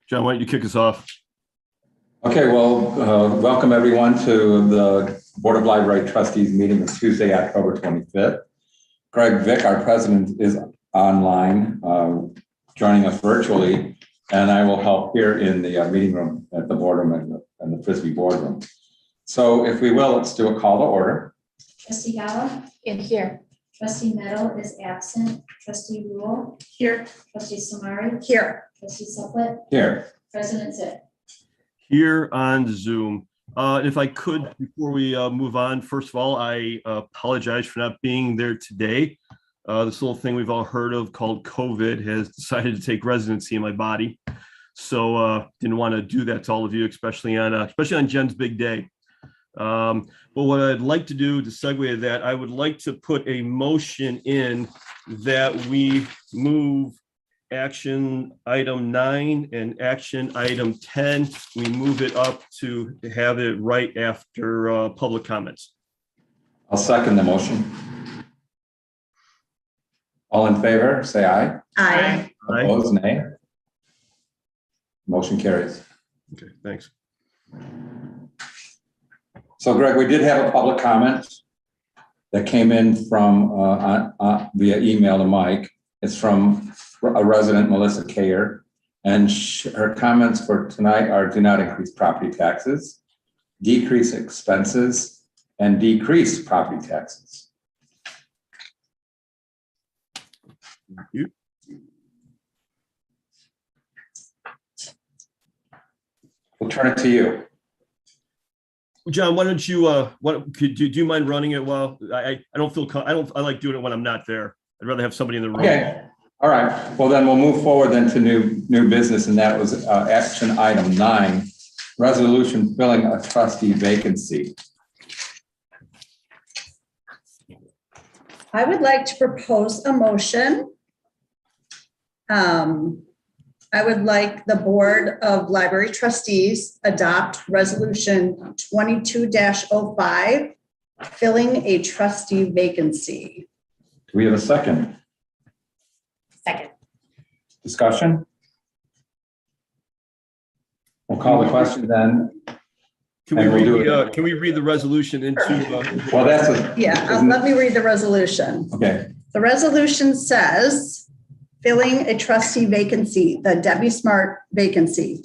John, why don't you kick us off? Okay, well, welcome everyone to the Board of Library Trustees meeting of Tuesday, October 25th. Greg Vick, our president, is online, joining us virtually, and I will help here in the meeting room at the boardroom and the Frisbee boardroom. So if we will, let's do a call to order. Trustee Gala? In here. Trustee Meadow is absent. Trustee Rule? Here. Trustee Samari? Here. Trustee Suplet? Here. President Zip? Here on Zoom. If I could, before we move on, first of all, I apologize for not being there today. This little thing we've all heard of called COVID has decided to take residency in my body. So didn't want to do that to all of you, especially on Jen's big day. But what I'd like to do to segue to that, I would like to put a motion in that we move action item 9 and action item 10. We move it up to have it right after public comments. I'll second the motion. All in favor, say aye. Aye. Aye. Opposed, nay. Motion carries. Okay, thanks. So Greg, we did have a public comment that came in from via email to Mike. It's from a resident, Melissa Kayer, and her comments for tonight are: do not increase property taxes, decrease expenses, and decrease property taxes. Thank you. We'll turn it to you. John, why don't you do you mind running it while I like doing it when I'm not there. I'd rather have somebody in the room. Okay. All right. Well, then we'll move forward then to new business, and that was action item 9, resolution filling a trustee vacancy. I would like to propose a motion. I would like the Board of Library Trustees adopt resolution 22-05, filling a trustee vacancy. Do we have a second? Second. Discussion? We'll call the question then. Can we read the resolution into? Well, that's Let me read the resolution. okay. The resolution says, filling a trustee vacancy, the Debbie Smart vacancy.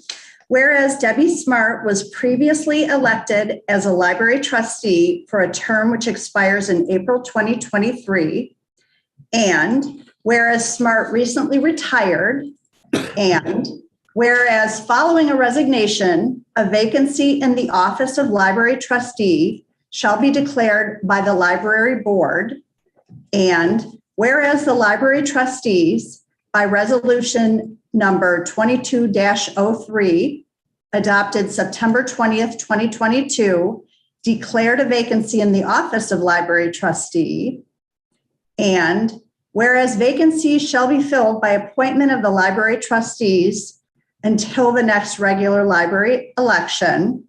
Whereas Debbie Smart was previously elected as a library trustee for a term which expires in April 2023, and whereas Smart recently retired, and whereas following a resignation, a vacancy in the office of library trustee shall be declared by the library board, and whereas the library trustees by resolution number 22-03 adopted September 20th, 2022, declared a vacancy in the office of library trustee, and whereas vacancies shall be filled by appointment of the library trustees until the next regular library election.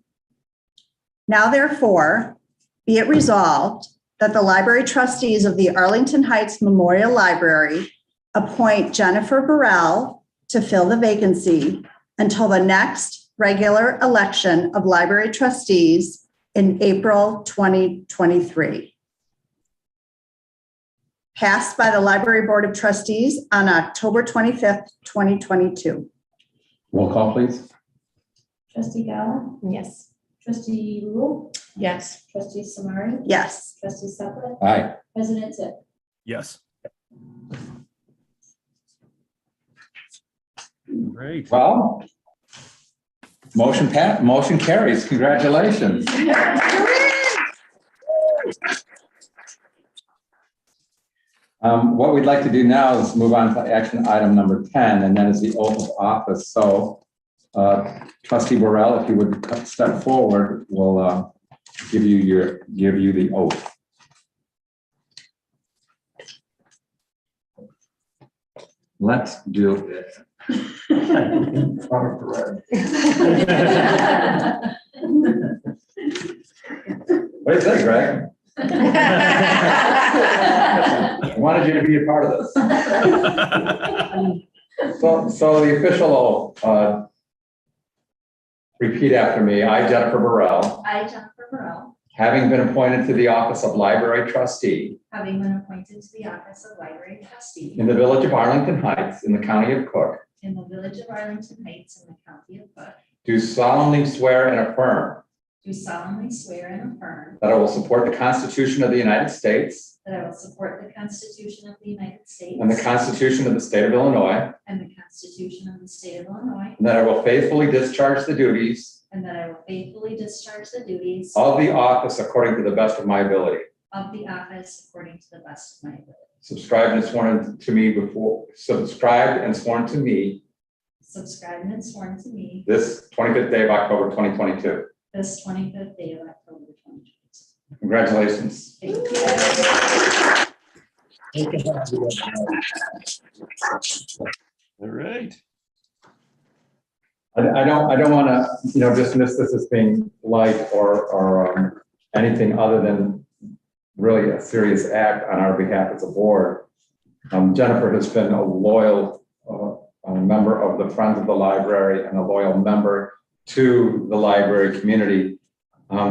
Now therefore, be it resolved that the library trustees of the Arlington Heights Memorial Library appoint Jennifer Burrell to fill the vacancy until the next regular election of library trustees in April 2023. Passed by the Library Board of Trustees on October 25th, 2022. Roll call, please. Trustee Gala? Yes. Trustee Rule? Yes. Trustee Samari? Yes. Trustee Suplet? Aye. President Zip? Yes. Great. Well, motion carries. Congratulations. What we'd like to do now is move on to action item number 10, and that is the oath of office. So, Trustee Burrell, if you would step forward, we'll give you the oath. Let's do it. What do you think, Greg? I wanted you to be a part of this. So the official, repeat after me. I, Jennifer Burrell, I, Jennifer Burrell, having been appointed to the office of library trustee having been appointed to the office of library trustee in the village of Arlington Heights in the county of Cook, in the village of Arlington Heights in the county of Cook, do solemnly swear and affirm do solemnly swear and affirm that I will support the Constitution of the United States that I will support the Constitution of the United States and the Constitution of the state of Illinois, and the Constitution of the state of Illinois, and that I will faithfully discharge the duties and that I will faithfully discharge the duties of the office according to the best of my ability. of the office according to the best of my ability. Subscribed and sworn to me Subscribed and sworn to me this 25th day of October 2022. this 25th day of October 2022. Congratulations. Thank you. All right. I don't want to, dismiss this as being light or anything other than really a serious act on our behalf as a board. Jennifer has been a loyal member of the Friends of the Library and a loyal member to the library community.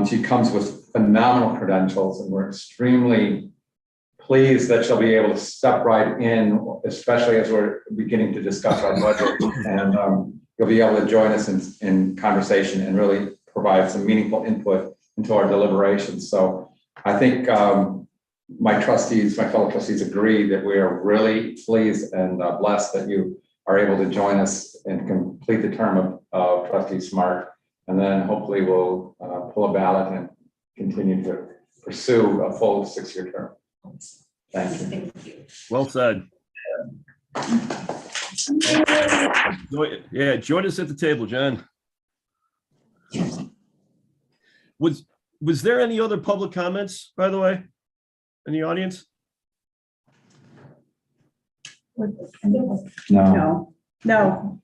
She comes with phenomenal credentials, and we're extremely pleased that she'll be able to step right in, especially as we're beginning to discuss our budget. And you'll be able to join us in conversation and really provide some meaningful input into our deliberations. So I think my fellow trustees agree that we are really pleased and blessed that you are able to join us and complete the term of Trustee Smart. And then hopefully we'll pull a ballot and continue to pursue a full 6-year term. Thank you. Thank you. Well said. Yeah, join us at the table, John. Was there any other public comments, by the way, in the audience? No. No.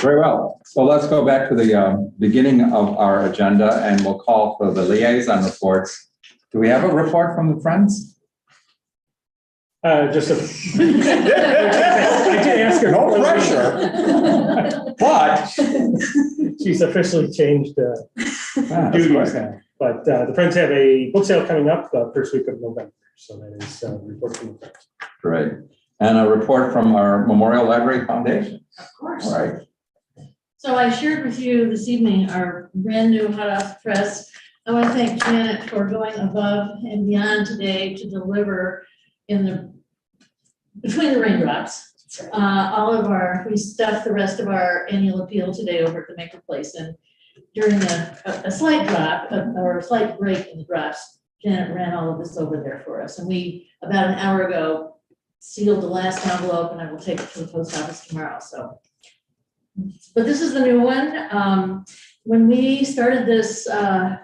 Very well. So let's go back to the beginning of our agenda, and we'll call for the liaison reports. Do we have a report from the Friends? Just a. I did ask her. No pressure. But She's officially changed duties now. But the Friends have a book sale coming up the first week of November. So that is a report from the Friends. great. And a report from our Memorial Library Foundation. Of course. All right. So I shared with you this evening our brand new hot off the press. I want to thank Janet for going above and beyond today to deliver between the raindrops. We stuffed the rest of our annual appeal today over at the Maker Place, and during a slight drop or a slight break in the drops, Janet ran all of this over there for us. And we, about an hour ago, sealed the last envelope, and I will take it to the post office tomorrow. So, but this is the new one. When we started this 4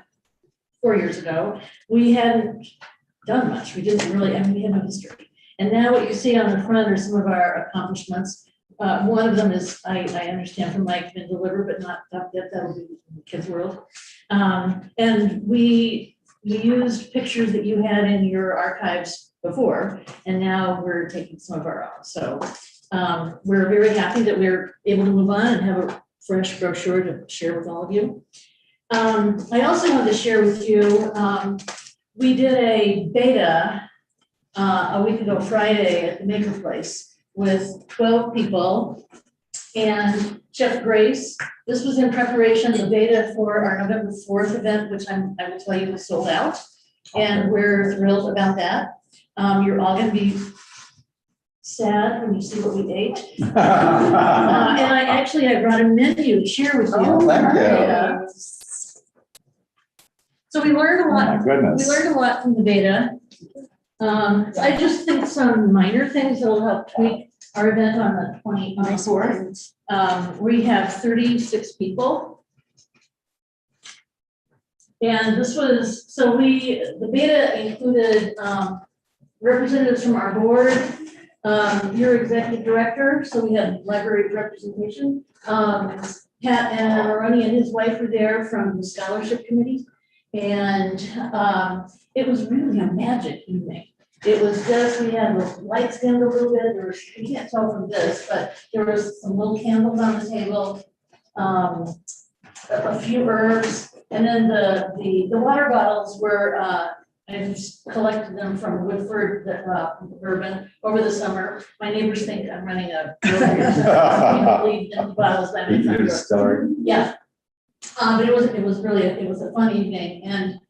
years ago, we hadn't done much. We didn't really, we had no history. And now what you see on the front are some of our accomplishments. One of them is, I understand from Mike, been delivered, but not yet. That'll be in the kids' world. And we used pictures that you had in your archives before, and now we're taking some of our own. So we're very happy that we're able to move on and have a fresh brochure to share with all of you. I also wanted to share with you, we did a beta a week ago Friday at the Maker Place with 12 people and Chef Grace. This was in preparation, the beta for our November 4th event, which I will tell you was sold out. And we're thrilled about that. You're all going to be sad when you see what we ate. And I brought a menu to share with you. Oh, thank you. So we learned a lot. Oh, my goodness. We learned a lot from the beta. I just think some minor things that will help tweak our event on the 24th. We have 36 people. And this was, the beta included representatives from our board, your executive director, so we had library representation. Pat and Maroni and his wife were there from the scholarship committee. And it was really a magic evening. It was just, we had the lights dimmed a little bit. There was, you can't tell from this, but there was some little candles on the table, a few herbs, and then the water bottles were, I just collected them from Woodford, Urban over the summer. My neighbors think I'm running a brewery. Bottles by my front door. Yeah. But it was really, it was a fun evening. And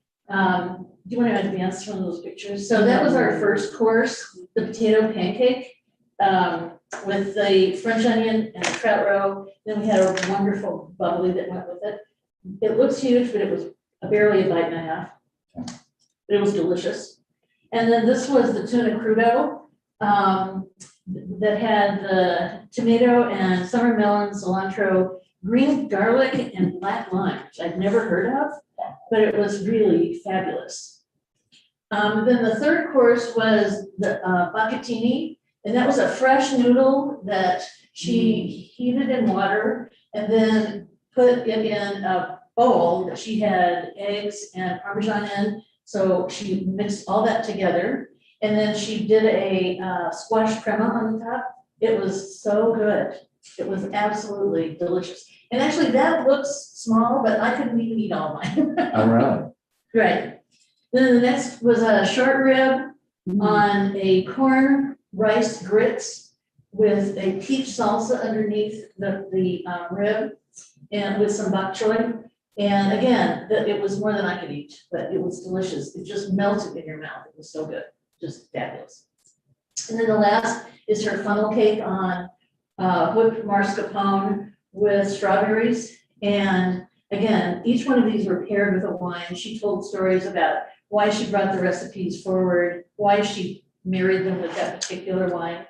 do you want to advance one of those pictures? So that was our first course, the potato pancake with the French onion and the trout roe. Then we had a wonderful bubbly that went with it. It looks huge, but it was barely a bite and a half. It was delicious. And then this was the tuna crudo that had the tomato and summer melon, cilantro, green garlic, and black lime, which I'd never heard of, but it was really fabulous. Then the third course was the bucatini, and that was a fresh noodle that she heated in water and then put it in a bowl that she had eggs and Parmesan in. So she mixed all that together, and then she did a squash crema on the top. It was so good. It was absolutely delicious. And actually that looks small, but I couldn't even eat all mine. Oh, really? Right. Then the next was a short rib on a corn rice grits with a peach salsa underneath the rib and with some bok choy. And again, it was more than I could eat, but it was delicious. It just melted in your mouth. It was so good, just fabulous. And then the last is her funnel cake on whipped mascarpone with strawberries. And again, each one of these were paired with a wine. She told stories about why she brought the recipes forward, why she married them with that particular wine.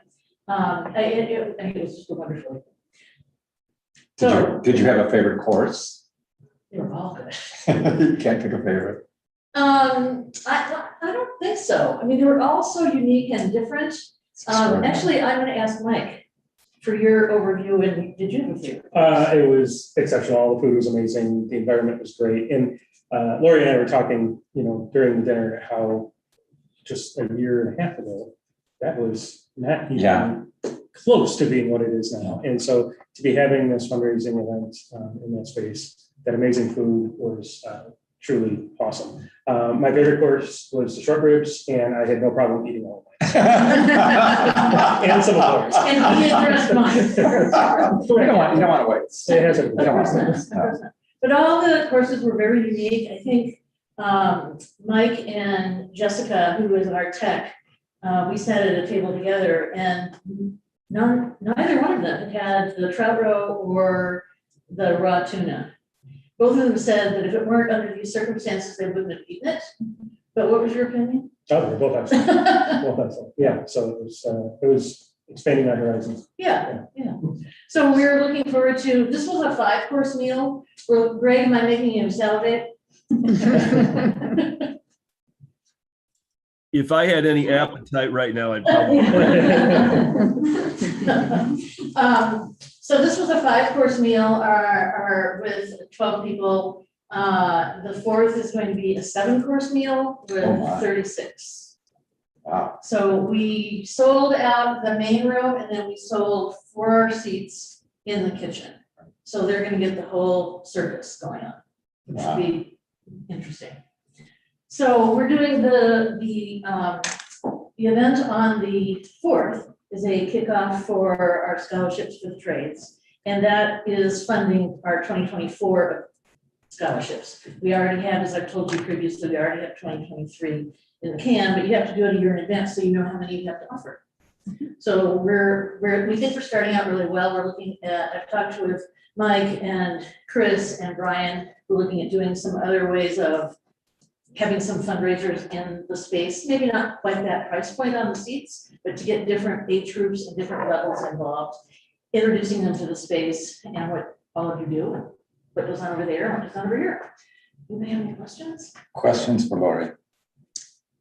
It was just a wonderful. Did you have a favorite course? They were all good. You can't pick a favorite. I don't think so. I mean, they were all so unique and different. Actually, I'm going to ask Mike for your overview. And did you have a favorite? It was exceptional. The food was amazing. The environment was great. And Lori and I were talking, during the dinner, how just a year and a half ago, that was not even close to being what it is now. And so to be having this fundraising event in that space, that amazing food was truly awesome. My favorite course was the short ribs, and I had no problem eating all of mine. And some of those. And he addressed mine. You don't want to wait. It has a- But all the courses were very unique. I think Mike and Jessica, who was our tech, we sat at a table together, and neither one of them had the trout roe or the raw tuna. Both of them said that if it weren't under these circumstances, they wouldn't have eaten it. But what was your opinion? Oh, they're both excellent. Both excellent. Yeah, so it was expanding my horizons. Yeah. So we're looking forward to, this was a 5-course meal. Greg, am I making you salivate? If I had any appetite right now, I'd probably. So this was a 5-course meal with 12 people. The fourth is going to be a 7-course meal with 36. Wow. So we sold out the main room, and then we sold 4 seats in the kitchen. So they're going to get the whole service going on, which should be interesting. So we're doing the event on the 4th is a kickoff for our scholarships for the trades. And that is funding our 2024 scholarships. We already have, as I've told you previously, we already have 2023 in the can, but you have to do it a year in advance so you know how many you have to offer. So we think we're starting out really well. We're looking at, I've talked with Mike and Chris and Brian. We're looking at doing some other ways of having some fundraisers in the space, maybe not quite that price point on the seats, but to get different age groups and different levels involved, introducing them to the space and what all of you do, what goes on over there, what goes on over here. Do they have any questions? Questions for Lori?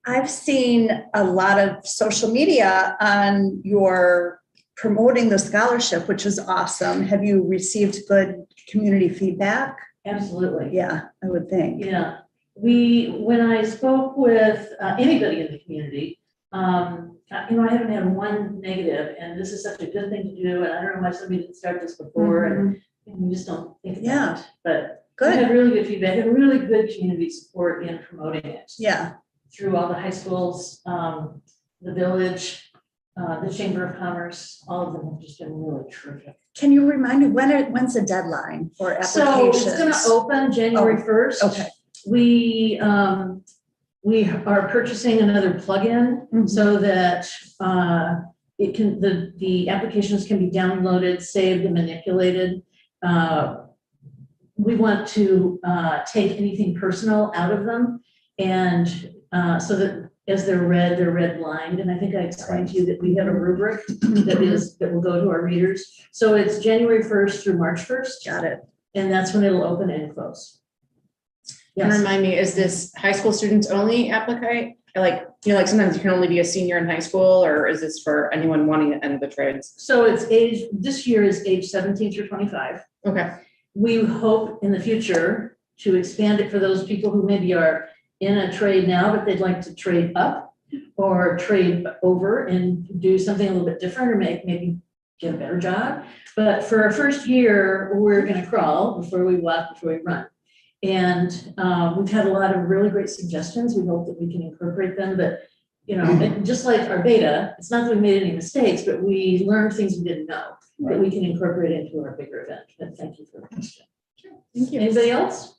I've seen a lot of social media on your promoting the scholarship, which is awesome. Have you received good community feedback? Absolutely. Yeah, I would think. Yeah, when I spoke with anybody in the community, I haven't had one negative, and this is such a good thing to do, and I don't know why somebody didn't start this before, and we just don't think about it. But we Good. had really good feedback and really good community support in promoting it. Yeah. Through all the high schools, the village, the Chamber of Commerce, all of them have just been really terrific. Can you remind me when's the deadline for So applications? it's gonna open January 1st. Okay. We are purchasing another plugin so that it can, the applications can be downloaded, saved, and manipulated. We want to take anything personal out of them, and so that as they're read blind. And I think I explained to you that we have a rubric that will go to our readers. So it's January 1st through March 1st. Got it. And that's when it'll open and close. Can you Yes. remind me, is this high school students only applicate? Like, sometimes you can only be a senior in high school, or is this for anyone wanting to enter the trades? So this year is age 17 through 25. Okay. We hope in the future to expand it for those people who maybe are in a trade now, but they'd like to trade up or trade over and do something a little bit different, or maybe get a better job. But for our first year, we're gonna crawl before we walk, before we run. And we've had a lot of really great suggestions. We hope that we can incorporate them, but just like our beta, it's not that we made any mistakes, but we learned things we didn't know that we can incorporate into our bigger event. But thank you for the question. Thank you. Anybody else?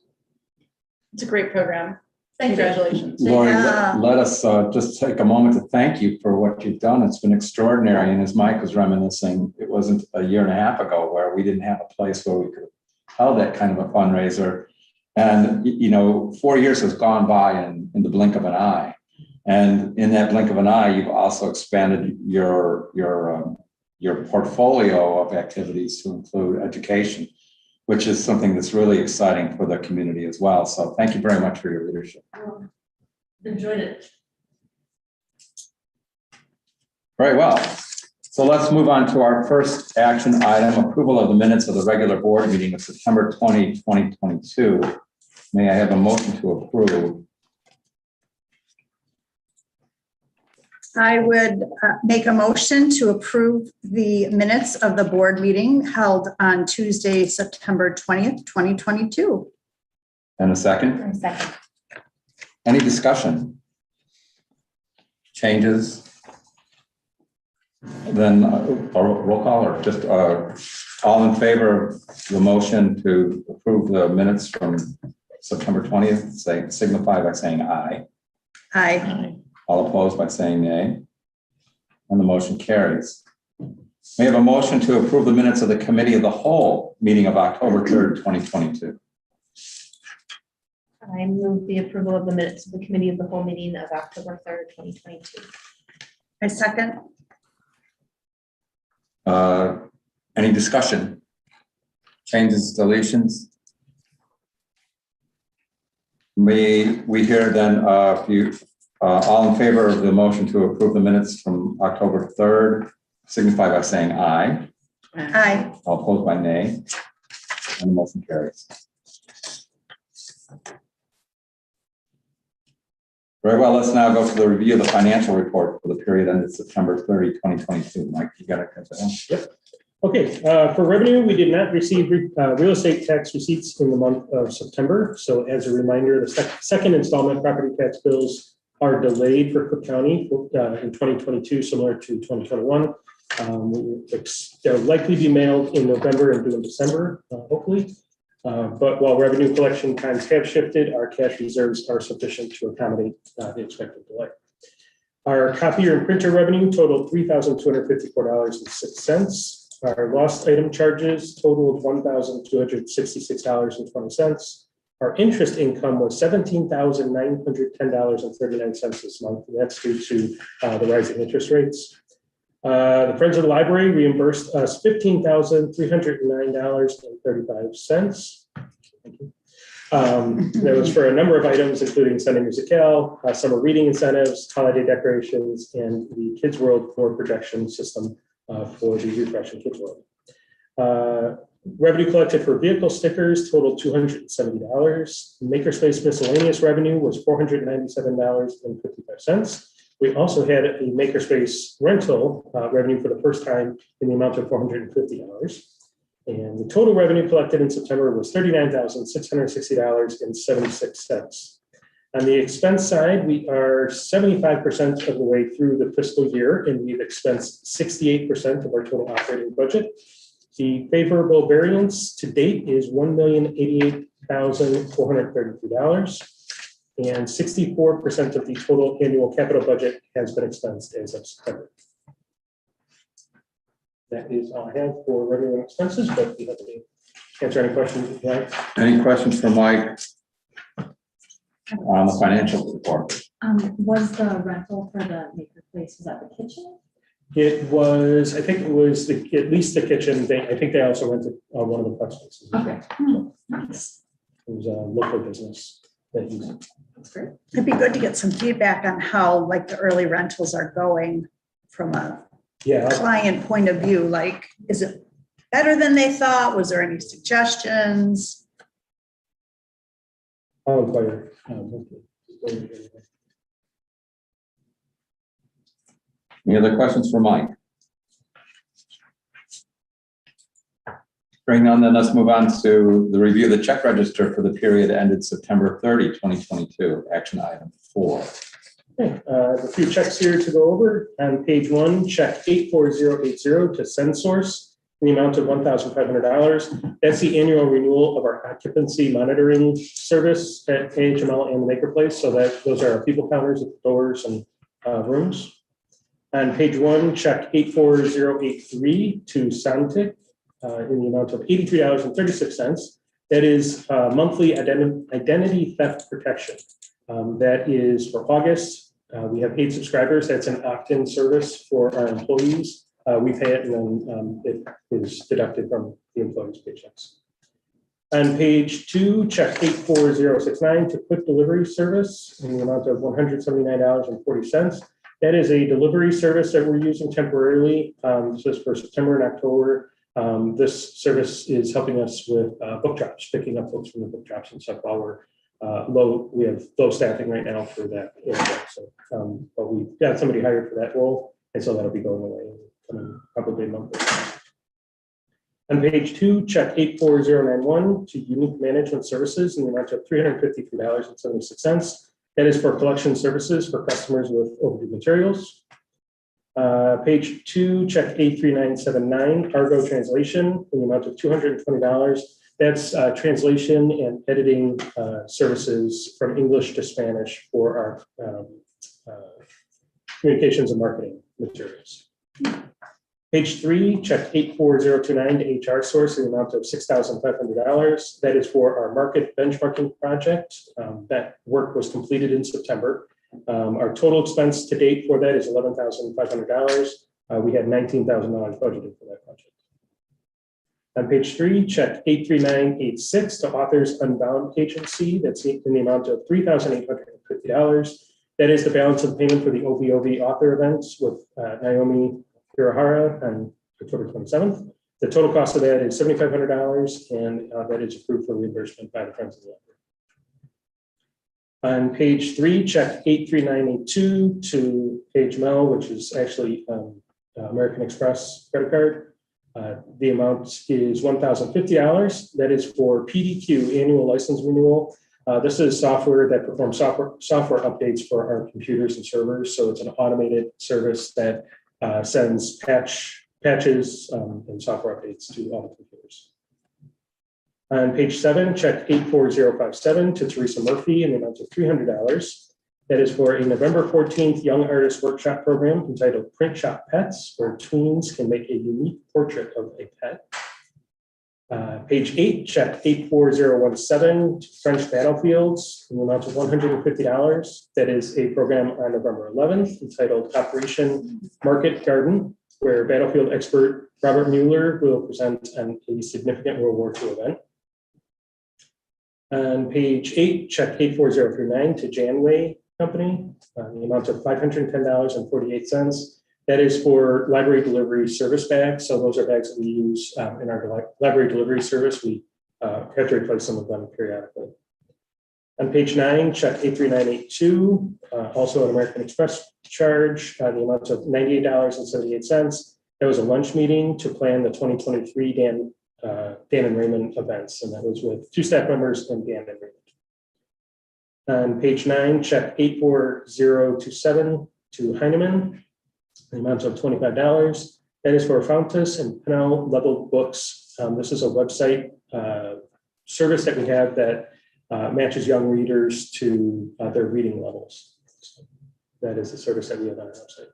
It's a great program. Thank you. Congratulations. Lori, Yeah. let us just take a moment to thank you for what you've done. It's been extraordinary. And as Mike was reminiscing, it wasn't a year and a half ago where we didn't have a place where we could have held that kind of a fundraiser. And, 4 years has gone by in the blink of an eye. And in that blink of an eye, you've also expanded your portfolio of activities to include education, which is something that's really exciting for the community as well. So thank you very much for your leadership. Enjoyed it. Very well. So let's move on to our first action item, approval of the minutes of the regular board meeting of September 20, 2022. May I have a motion to approve? I would make a motion to approve the minutes of the board meeting held on Tuesday, September 20th, 2022. And a second? Second. Any discussion? Changes? Then roll call, or just all in favor of the motion to approve the minutes from September 20th, signify by saying aye. Aye. All opposed by saying nay. And the motion carries. May I have a motion to approve the minutes of the committee of the whole meeting of October 3rd, 2022. I move the approval of the minutes of the committee of the whole meeting of October 3rd, 2022. I second. Any discussion? Changes, deletions? May we hear then, if you all in favor of the motion to approve the minutes from October 3rd, signify by saying aye. Aye. All opposed by nay. And the motion carries. Very well, let's now go to the review of the financial report for the period ended September 30, 2022. Mike, you got to cut that. Yep. Okay, for revenue, we did not receive real estate tax receipts in the month of September. So as a reminder, the second installment property tax bills are delayed for Cook County in 2022, similar to 2021. They'll likely be mailed in November and due in December, hopefully. But while revenue collection times have shifted, our cash reserves are sufficient to accommodate the expected delay. Our copier and printer revenue totaled $3,254.06. Our lost item charges totaled $1,266.20. Our interest income was $17,910.39 this month. And that's due to the rising interest rates. The Friends of the Library reimbursed us $15,309.35. Thank you. That was for a number of items, including Sunday Musicale, summer reading incentives, holiday decorations, and the Kids World floor projection system for the Refreshing Kids World. Revenue collected for vehicle stickers totaled $270. Makerspace miscellaneous revenue was $497.55. We also had a Makerspace rental revenue for the first time in the amount of $450. And the total revenue collected in September was $39,660.76. On the expense side, we are 75% of the way through the fiscal year, and we've expensed 68% of our total operating budget. The favorable variance to date is $1,088,433, and 64% of the total annual capital budget has been expensed as of September. That is all I have for revenue and expenses, but we have to answer any questions if you like. Any questions for Mike on the financial report? Was the rental for the Makerspace, was that the kitchen? It was, I think it was at least the kitchen. I think they also rented one of the prep spaces. Okay. Nice. It was a local business that used it. That's great. It'd be good to get some feedback on how like the early rentals are going from a Yeah, client point of view. Like, is it better than they thought? Was there any suggestions? I'll inquire. Any other questions for Mike? Hearing none, then let's move on to the review of the check register for the period ended September 30, 2022, action item 4. Okay, a few checks here to go over. On page 1, check 84080 to SendSource in the amount of $1,500. That's the annual renewal of our occupancy monitoring service at AHML and the Maker Place. So those are our people counters at the doors and rooms. On page 1, check 84083 to Santic in the amount of $83.36. That is monthly identity theft protection. That is for August. We have 8 subscribers. That's an opt-in service for our employees. We pay it and then it is deducted from the employees' paychecks. On page 2, check 84069 to quick delivery service in the amount of $179.40. That is a delivery service that we're using temporarily. This is for September and October. This service is helping us with book drops, picking up books from the book drops and stuff while we're we have low staffing right now for that area. So, but we've got somebody hired for that role, and so that'll be going away in probably a month. On page 2, check 84091 to Unique Management Services in the amount of $353.76. That is for collection services for customers with overdue materials. Page 2, check 83979 cargo translation in the amount of $220. That's translation and editing services from English to Spanish for our communications and marketing materials. Page 3, check 84029 to HR Source in the amount of $6,500. That is for our market benchmarking project. That work was completed in September. Our total expense to date for that is $11,500. We had $19,000 budgeted for that project. On page 3, check 83986 to Authors Unbound Agency. That's in the amount of $3,850. That is the balance of payment for the OVOV author events with Naomi Hirahara on October 27th. The total cost of that is $7,500, and that is approved for reimbursement by the Friends of the Library. On page 3, check 83982 to AHML, which is actually American Express credit card. The amount is $1,050. That is for PDQ, annual license renewal. This is software that performs software updates for our computers and servers. So it's an automated service that sends patches and software updates to all the computers. On page 7, check 84057 to Teresa Murphy in the amount of $300. That is for a November 14th Young Artist Workshop program entitled Print Shop Pets, where tweens can make a unique portrait of a pet. Page 8, check 84017 to French Battlefields in the amount of $150. That is a program on November 11th entitled Operation Market Garden, where battlefield expert Robert Mueller will present on a significant World War II event. On page 8, check 84039 to Janway Company, the amount of $510.48. That is for library delivery service bags. So those are bags that we use in our library delivery service. We have to replace some of them periodically. On page 9, check 83982, also an American Express charge, the amount of $98.78. That was a lunch meeting to plan the 2023 Dan and Raymond events, and that was with 2 staff members and Dan and Raymond. On page 9, check 84027 to Heinemann, the amount of $25. That is for Fountas and Pennell Level Books. This is a website service that we have that matches young readers to their reading levels. So that is the service that we have on our website.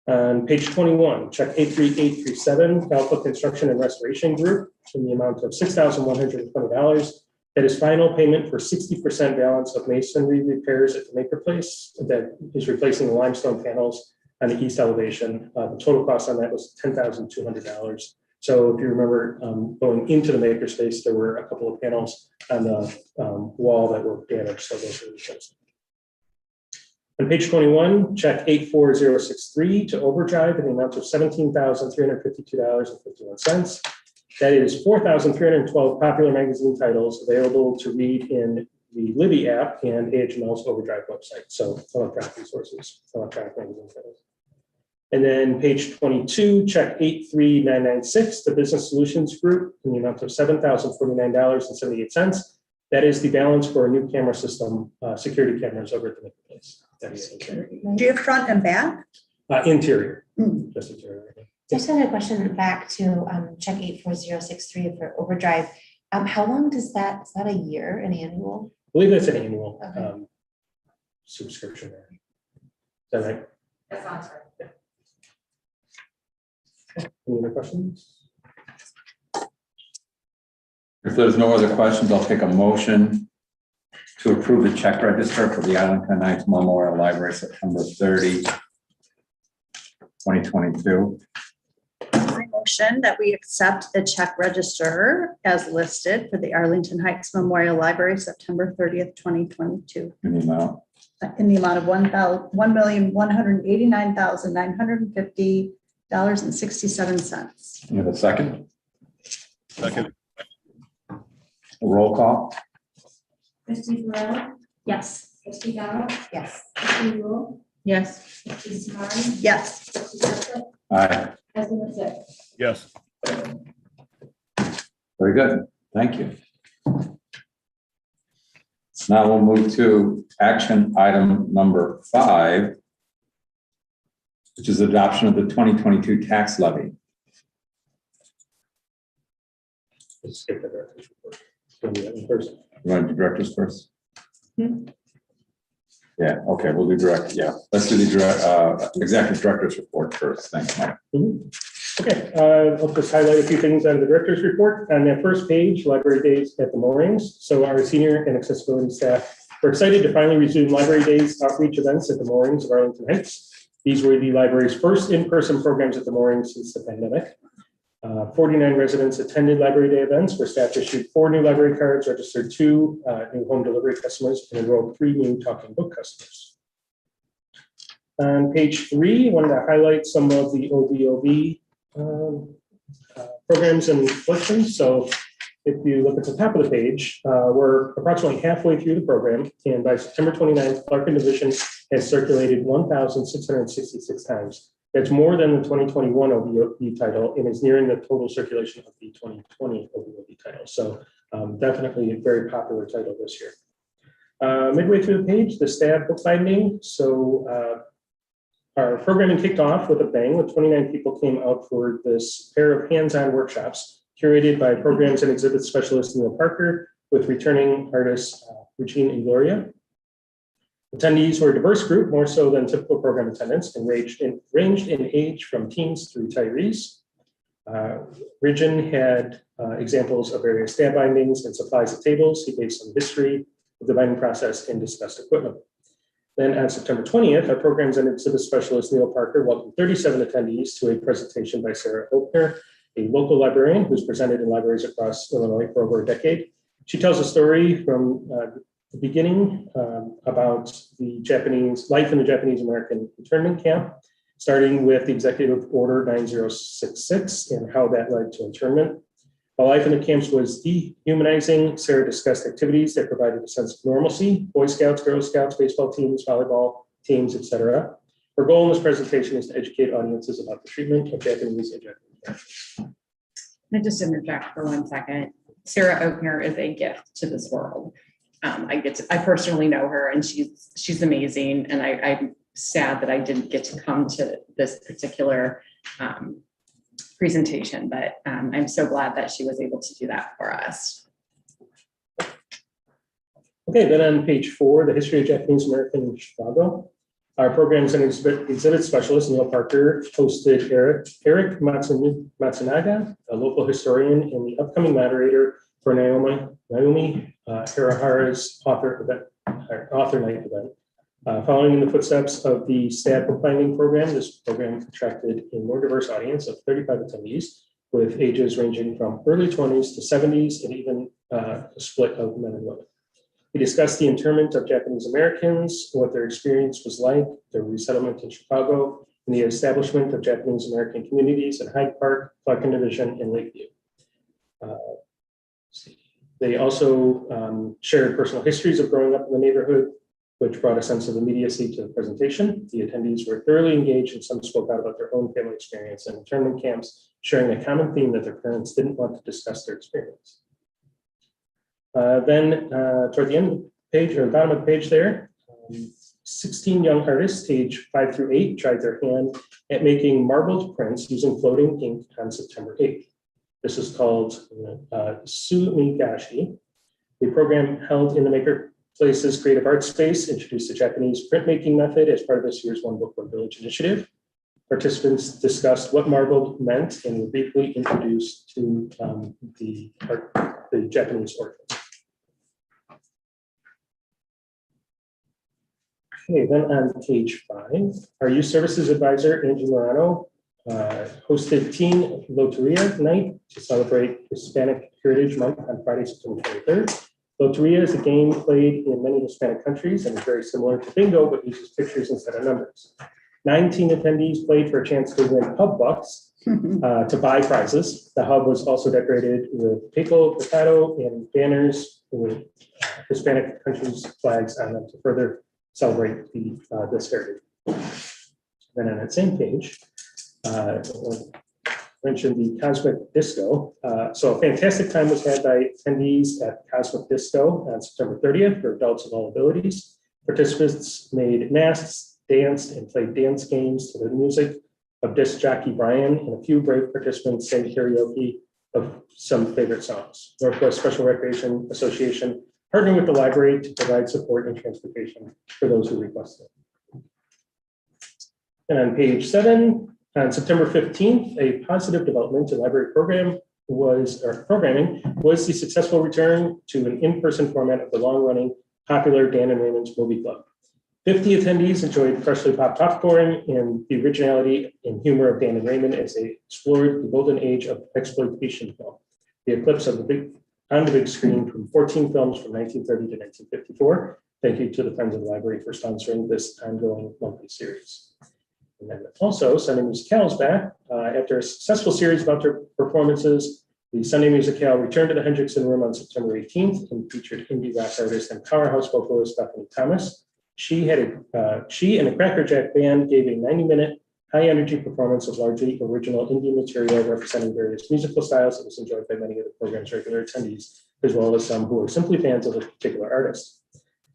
On page 21, check 83837, Alpha Construction and Restoration Group, in the amount of $6,120. That is final payment for 60% balance of masonry repairs at the Maker Place that is replacing the limestone panels on the east elevation. The total cost on that was $10,200. So if you remember going into the Maker Space, there were a couple of panels on the wall that were damaged, so those were replaced. On page 21, check 84063 to Overdrive in the amount of $17,352.51. That is 4,312 popular magazine titles available to read in the Libby app and AHML's Overdrive website. So electronic resources, electronic magazine titles. And then page 22, check 83996, the Business Solutions Group, in the amount of $7,049.78. That is the balance for a new camera system, security cameras over at the Maker Place. Do you have front and back? Interior, just interior. I just had a question back to check 84063 for Overdrive. How long does that, is that a year, an annual? I believe that's an annual Okay. subscription. Is that right? That sounds right. Any other questions? If there's no other questions, I'll take a motion to approve the check register for the Arlington Heights Memorial Library, September 30, 2022. My motion that we accept the check register as listed for the Arlington Heights Memorial Library, September 30th, 2022. In the amount. In the amount of $1,189,950.67. You have a second? Second. A roll call? Trustee Ferrell, Yes. trustee Dara, Yes. trustee Rule, Yes. trustee Savari, Yes. trustee Bartlett, Aye. president Sick. Yes. Very good. Thank you. Now we'll move to action item number 5, which is adoption of the 2022 tax levy. Let's skip the director's report. We'll do that in person. You want to do directors first? Yeah, okay, we'll do direct, yeah. Let's do the executive director's report first. Thanks, Mike. Okay, I'll just highlight a few things on the director's report. On that first page, library days at the moorings. So our senior and accessibility staff were excited to finally resume library days outreach events at the moorings of Arlington Heights. These were the library's first in-person programs at the moorings since the pandemic. 49 residents attended library day events where staff issued 4 new library cards, registered 2 new home delivery customers, and enrolled 3 new talking book customers. On page 3, I wanted to highlight some of the OVOV programs and collections. So if you look at the top of the page, we're approximately halfway through the program, and by September 29th, Clark Division has circulated 1,666 times. That's more than the 2021 OVOV title and is nearing the total circulation of the 2020 OVOV title. So definitely a very popular title this year. Midway through the page, the staff bookbinding. So our programming kicked off with a bang with 29 people came out for this pair of hands-on workshops curated by programs and exhibit specialist Neil Parker with returning artists Regine and Gloria. Attendees were a diverse group, more so than typical program attendance, and ranged in age from teens to retirees. Regine had examples of various stamp bindings and supplies at tables. He gave some history of the binding process and discussed equipment. Then on September 20th, our programs and exhibit specialist Neil Parker welcomed 37 attendees to a presentation by Sarah Oakner, a local librarian who's presented in libraries across Illinois for over a decade. She tells a story from the beginning about the Japanese life in the Japanese American internment camp, starting with the Executive Order 9066 and how that led to internment. While life in the camps was dehumanizing, Sarah discussed activities that provided a sense of normalcy: Boy Scouts, Girl Scouts, baseball teams, volleyball teams, etc. Her goal in this presentation is to educate audiences about the treatment of Japanese and Japanese. Can I just interject for 1 second? Sarah Oakner is a gift to this world. I personally know her, and she's amazing. And I'm sad that I didn't get to come to this particular presentation, but I'm so glad that she was able to do that for us. Okay, then on page 4, the history of Japanese American in Chicago. Our programs and exhibit specialist Neil Parker hosted Eric Matsunaga, a local historian and the upcoming moderator for Naomi Hirahara's author night event. Following in the footsteps of the STAD bookbinding program, this program attracted a more diverse audience of 35 attendees with ages ranging from early 20s to 70s and even a split of men and women. We discussed the internment of Japanese Americans, what their experience was like, their resettlement in Chicago, and the establishment of Japanese American communities in Hyde Park, Clark Division, and Lakeview. They also shared personal histories of growing up in the neighborhood, which brought a sense of immediacy to the presentation. The attendees were thoroughly engaged, and some spoke out about their own family experience and internment camps, sharing a common theme that their parents didn't want to discuss their experience. Then toward the end of the page, or bottom of the page there, 16 young artists aged 5 through 8 tried their hand at making marbled prints using floating ink on September 8th. This is called Sumigashi. The program held in the Makerplace's Creative Arts Space introduced the Japanese printmaking method as part of this year's One Book, One Village initiative. Participants discussed what marbled meant and were briefly introduced to the Japanese origins. Okay, then on page 5, our youth services advisor, Angie Morano, hosted Teen Loteria Night to celebrate Hispanic Heritage Month on Friday, September 23rd. Loteria is a game played in many Hispanic countries and is very similar to bingo, but uses pictures instead of numbers. 19 attendees played for a chance to win hub bucks to buy prizes. The hub was also decorated with pico, potato, and banners with Hispanic countries' flags on them to further celebrate this heritage. Then on that same page, mentioned the Cosmic Disco. So a fantastic time was had by attendees at Cosmic Disco on September 30th for adults of all abilities. Participants made masks, danced, and played dance games to the music of disc jockey Brian, and a few brave participants sang karaoke of some favorite songs. Northwest Special Recreation Association partnered with the library to provide support and transportation for those who requested. And on page 7, on September 15th, a positive development in library programming was the successful return to an in-person format of the long-running popular Dan and Raymond's Movie Club. 50 attendees enjoyed freshly popped popcorn and the originality and humor of Dan and Raymond as they explored the golden age of exploitation film. The eclipse of on the big screen from 14 films from 1930 to 1954. Thank you to the Friends of the Library for sponsoring this ongoing monthly series. And then also Sunday Musicale is back. After a successful series about their performances, the Sunday Musicale returned to the Hendrickson Room on September 18th and featured indie rock artist and powerhouse vocalist Stephanie Thomas. She and the Cracker Jack Band gave a 90-minute high-energy performance of largely original indie material representing various musical styles that was enjoyed by many of the program's regular attendees, as well as some who were simply fans of a particular artist.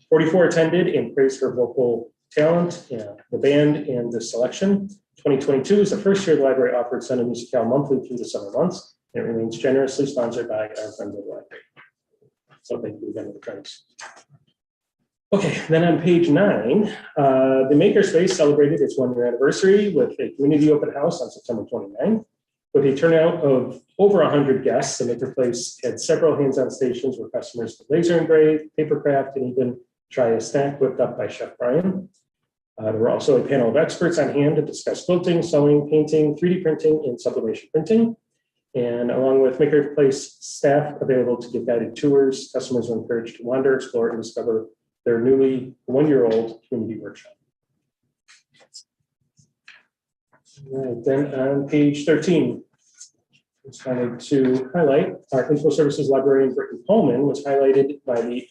44 attended and praised her vocal talent, the band, and the selection. 2022 is the first year the library offered Sunday Musicale monthly through the summer months, and it remains generously sponsored by our Friends of the Library. So thank you again to the Friends. Okay, then on page 9, the Makerspace celebrated its 1-year anniversary with a community open house on September 29th. With a turnout of over 100 guests, the Makerplace had several hands-on stations where customers could laser engrave, papercraft, and even try a snack whipped up by Chef Brian. There were also a panel of experts on hand to discuss quilting, sewing, painting, 3D printing, and sublimation printing. And along with Maker Place staff available to give guided tours, customers are encouraged to wander, explore, and discover their newly one-year-old community workshop. All right, then on page 13, just wanted to highlight our info services librarian, Brittany Pullman, was highlighted by the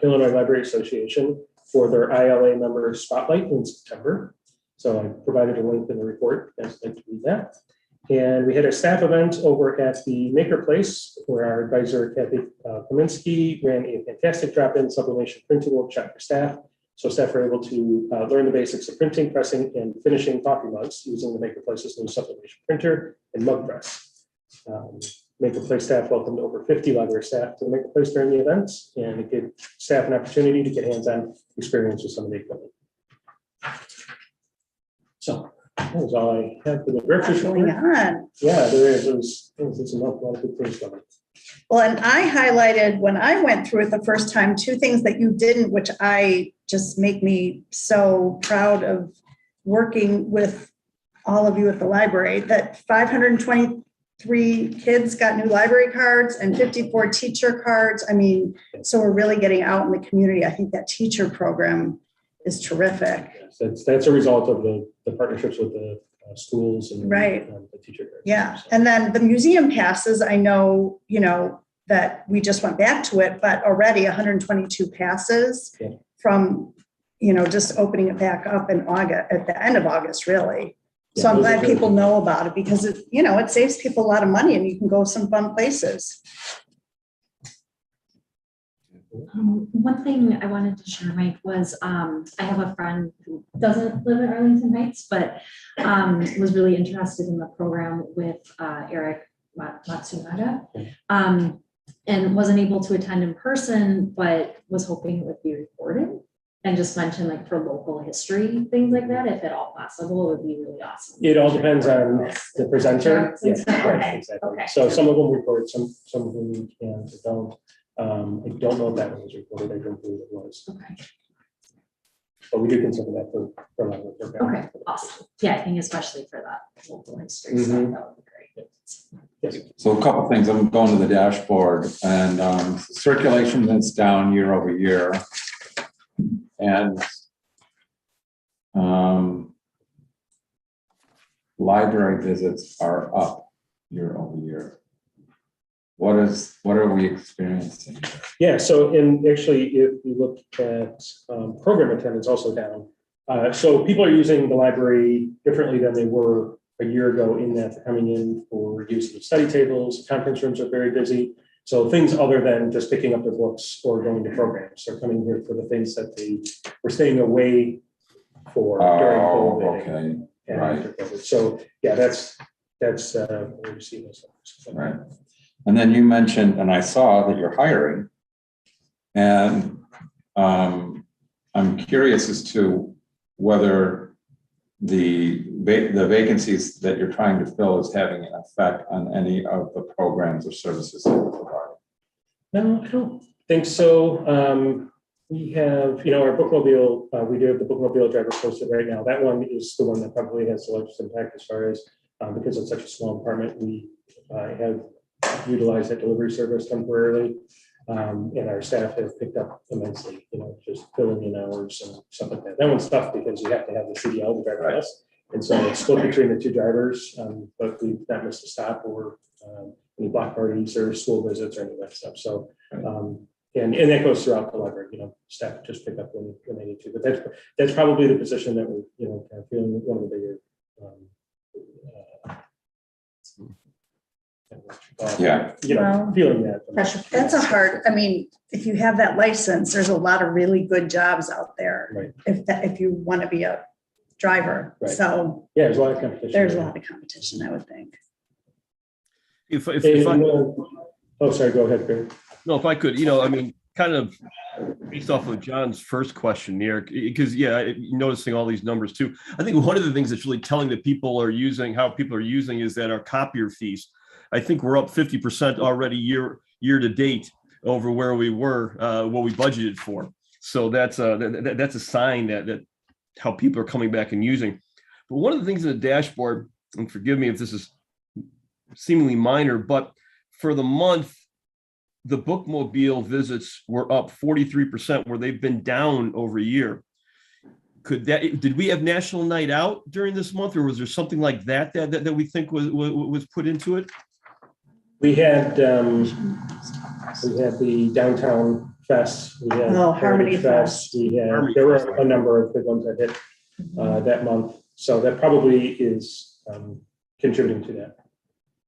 Illinois Library Association for their ILA member spotlight in September. So I provided a link in the report, if you guys would like to read that. And we had a staff event over at the Maker Place where our advisor Kathy Kaminsky ran a fantastic drop-in sublimation printing workshop for staff. So staff were able to learn the basics of printing, pressing, and finishing coffee mugs using the Maker Place's new sublimation printer and mug press. Maker Place staff welcomed over 50 library staff to the Maker Place during the event, and it gave staff an opportunity to get hands-on experience with some of the equipment. So that was all I had for the director's What's going report. on? Yeah, there is. There's a lot of good things going. Well, and I highlighted when I went through it the first time, two things that you didn't, which I just make me so proud of working with all of you at the library, that 523 kids got new library cards and 54 teacher cards. I mean, so we're really getting out in the community. I think that teacher program is terrific. That's a result of the partnerships with the schools and Right. The teacher cards. Yeah, So, and then the museum passes, I know, that we just went back to it, but already 122 passes Yeah. from, just opening it back up in August, at the end of August, really. So Yeah, I'm those are glad very people good. know about it because it saves people a lot of money and you can go some fun places. One thing I wanted to share, Mike, was I have a friend who doesn't live in Arlington Heights, but was really interested in the program with Eric Matsunaga. And wasn't able to attend in person, but was hoping it would be recorded. And just mention like for local history, things like that, if at all possible, it would be really awesome. It all depends on the presenter. Tracks and Yeah, stuff. right, Okay, exactly. okay. So some of them record, some of them can, some don't. I don't know if that one was recorded. I don't believe it was, Okay, but we do consider that for a lot of the program. okay, awesome. Yeah, I think especially for that local history stuff, Mhm. that would be great. Yes. So a couple things, I'm going to the dashboard and circulation is down year over year. And library visits are up year over year. What are we experiencing? Yeah, so actually, if you look at program attendance, also down. So people are using the library differently than they were a year ago in that they're coming in for use of study tables, conference rooms are very busy. So things other than just picking up their books or going to programs, they're coming here for the things that they were staying away for during Oh, COVID. okay, and right. after COVID. So yeah, that's where you see those numbers. right. And then you mentioned, and I saw that you're hiring. And I'm curious as to whether the vacancies that you're trying to fill is having an effect on any of the programs or services that you're providing. No, I don't think so. We have, our bookmobile, we do have the bookmobile driver posted right now. That one is the one that probably has the largest impact as far as, because it's such a small department, we have utilized that delivery service temporarily. And our staff have picked up immensely, just filling in hours and stuff like that. That one's tough because you have to have the CDL to drive the bus. And so it's split between the two drivers, but we've not missed a stop or any block parties or school visits or any of that stuff. So, and that goes throughout the library, staff just pick up when they need to, but that's probably the position that we're, kind of feeling one of the bigger. Yeah. Well, Feeling that. Pressure. That's if you have that license, there's a lot of really good jobs out there. Right. If you want to be a driver. Right. So Yeah, there's a lot of competition. there's a lot of competition, I would think. If I, Oh, sorry, go ahead, Barry. no, if I could, kind of based off of John's first question here, because noticing all these numbers too. I think one of the things that's really telling that how people are using is that our copier fees. I think we're up 50% already year to date over where we were, what we budgeted for. So that's a sign that how people are coming back and using. But one of the things in the dashboard, and forgive me if this is seemingly minor, but for the month, the bookmobile visits were up 43%, where they've been down over a year. Did we have National Night Out during this month, or was there something like that we think was put into it? We had the Downtown Fest. We had Harmony Fest. There were a number of big ones that hit that month. So that probably is contributing to that.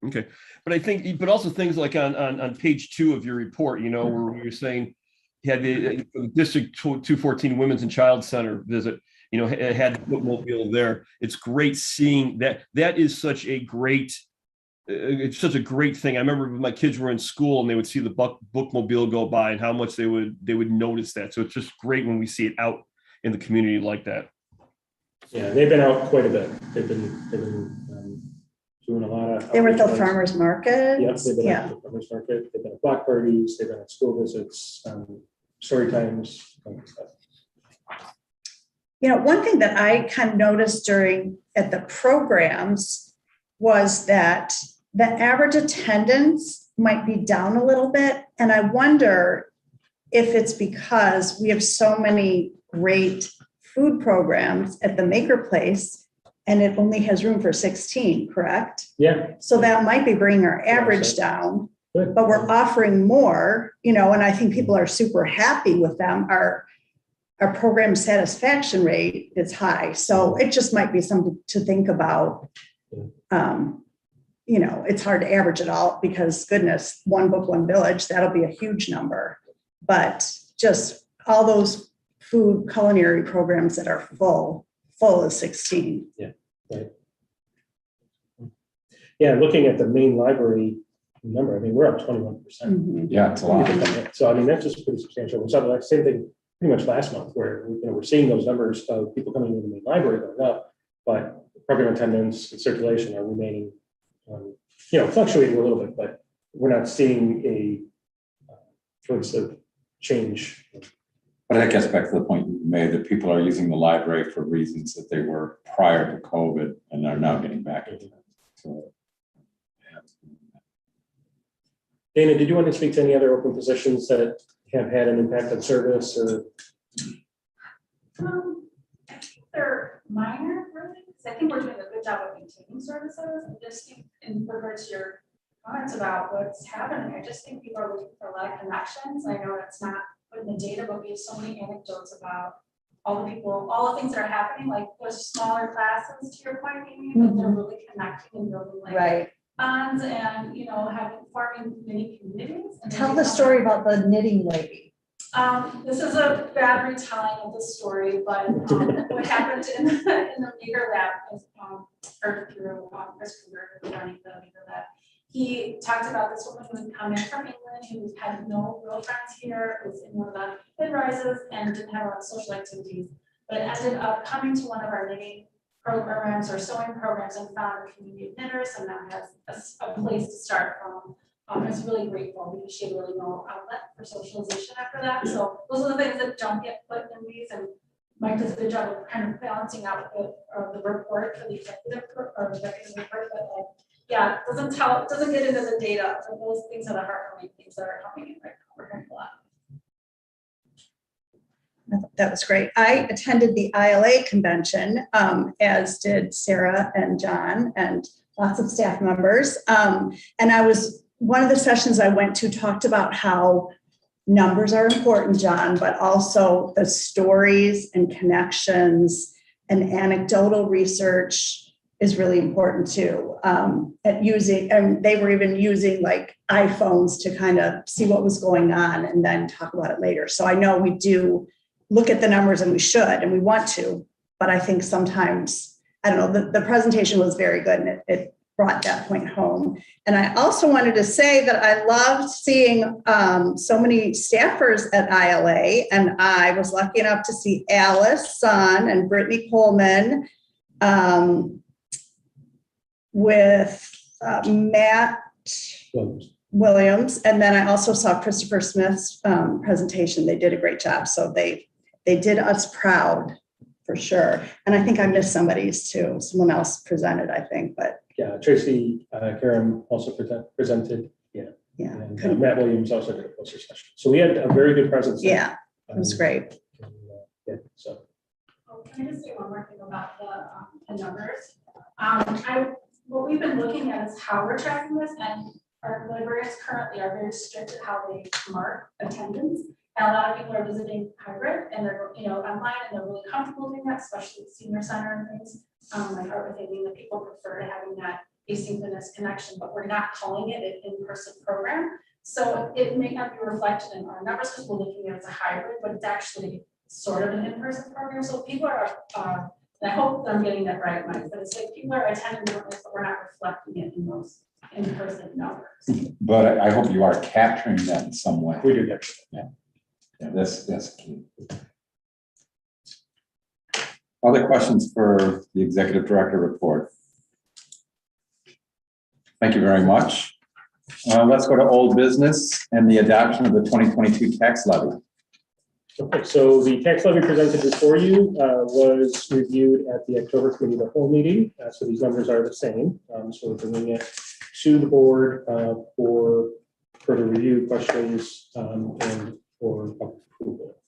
Okay, but also things like on page 2 of your report, where you're saying you had the District 214 Women's and Child Center visit, it had the bookmobile there. It's great seeing that. That is such a great, it's such a great thing. I remember when my kids were in school and they would see the bookmobile go by and how much they would notice that. So it's just great when we see it out in the community like that. Yeah, they've been out quite a bit. They've been doing a lot of. They were at the farmers market. Yep, they've been at the farmers market. They've been at block parties. They've been at school visits, story times. One thing that I kind of noticed at the programs was that the average attendance might be down a little bit. And I wonder if it's because we have so many great food programs at the Maker Place and it only has room for 16, correct? Yeah. So that might be bringing our average down, but we're offering more, and I think people are super happy with them. Our program satisfaction rate is high. So it just might be something to think about. It's hard to average it all because goodness, one book, one village, that'll be a huge number. But just all those food culinary programs that are full is 16. Yeah, right. Yeah, looking at the main library number, we're up 21%. Mm-hmm. Yeah, it's a lot. So that's just pretty substantial. We saw the same thing pretty much last month, where we're seeing those numbers of people coming into the main library going up, but program attendance and circulation are remaining, fluctuating a little bit, but we're not seeing a of change. But that gets back to the point you made that people are using the library for reasons that they were prior to COVID and are now getting back into it. So, yeah. Dana, did you want to speak to any other open positions that have had an impact on service or? I think they're minor, really, because I think we're doing a good job of maintaining services. I just think in regards to your comments about what's happening, I just think people are looking for a lot of connections. I know it's not put in the data, but we have so many anecdotes about all the people, all the things that are happening, like those smaller classes, to your point, Amy, but they're really connecting and building Right. bonds and, forming many communities. And Tell the story about the knitting lady. This is a bad retelling of the story, but what happened in the Maker Lab is, or through Chris Kruger, who's running the Maker Lab. He talked about this woman who had come in from England, who had no real friends here, was in one of the mid-rises and didn't have a lot of social activities, but ended up coming to one of our knitting programs or sewing programs and found a community of knitters and now has a place to start from. I was really grateful because she had really no outlet for socialization after that. So those are the things that don't get put in these, and Mike does a good job of kind of balancing out the report for the executive report, but yeah, it doesn't get into the data. So those things are the heartwarming things that are coming in right now. We're hearing a lot. That was great. I attended the ILA convention, as did Sarah and John and lots of staff members. And one of the sessions I went to talked about how numbers are important, John, but also the stories and connections and anecdotal research is really important too. And they were even using like iPhones to kind of see what was going on and then talk about it later. So I know we do look at the numbers and we should, and we want to, but I think sometimes, I don't know, the presentation was very good and it brought that point home. And I also wanted to say that I loved seeing so many staffers at ILA, and I was lucky enough to see Alice Son and Brittany Coleman with Matt Williams. And then I also saw Christopher Smith's presentation. They did a great job. So they did us proud for sure. And I think I missed somebody's too. Someone else presented, I think, but yeah, Tracy Karam also presented, Yeah, and Matt Williams also did a closer session. So we had a very good presence. there. yeah, it was great. Yeah, so. Oh, can I just say one more thing about the numbers? What we've been looking at is how we're tracking this, and our librarians currently are very strict at how they mark attendance. And a lot of people are visiting hybrid and they're, online, and they're really comfortable doing that, especially the senior center and things. My heart was thinking that people prefer having that asynchronous connection, but we're not calling it an in-person program. So it may not be reflected in our numbers because we're looking at it as a hybrid, but it's actually sort of an in-person program. So people are, and I hope that I'm getting that right, Mike, but it's like people are attending the events, but we're not reflecting it in those in-person numbers. But I hope you are capturing that in some way. We do get. Yeah, that's key. Other questions for the executive director report? Thank you very much. Let's go to old business and the adoption of the 2022 tax levy. Okay, so the tax levy presented before you was reviewed at the October committee of the whole meeting. So these numbers are the same. So we're bringing it to the board for further review, questions, and for approval.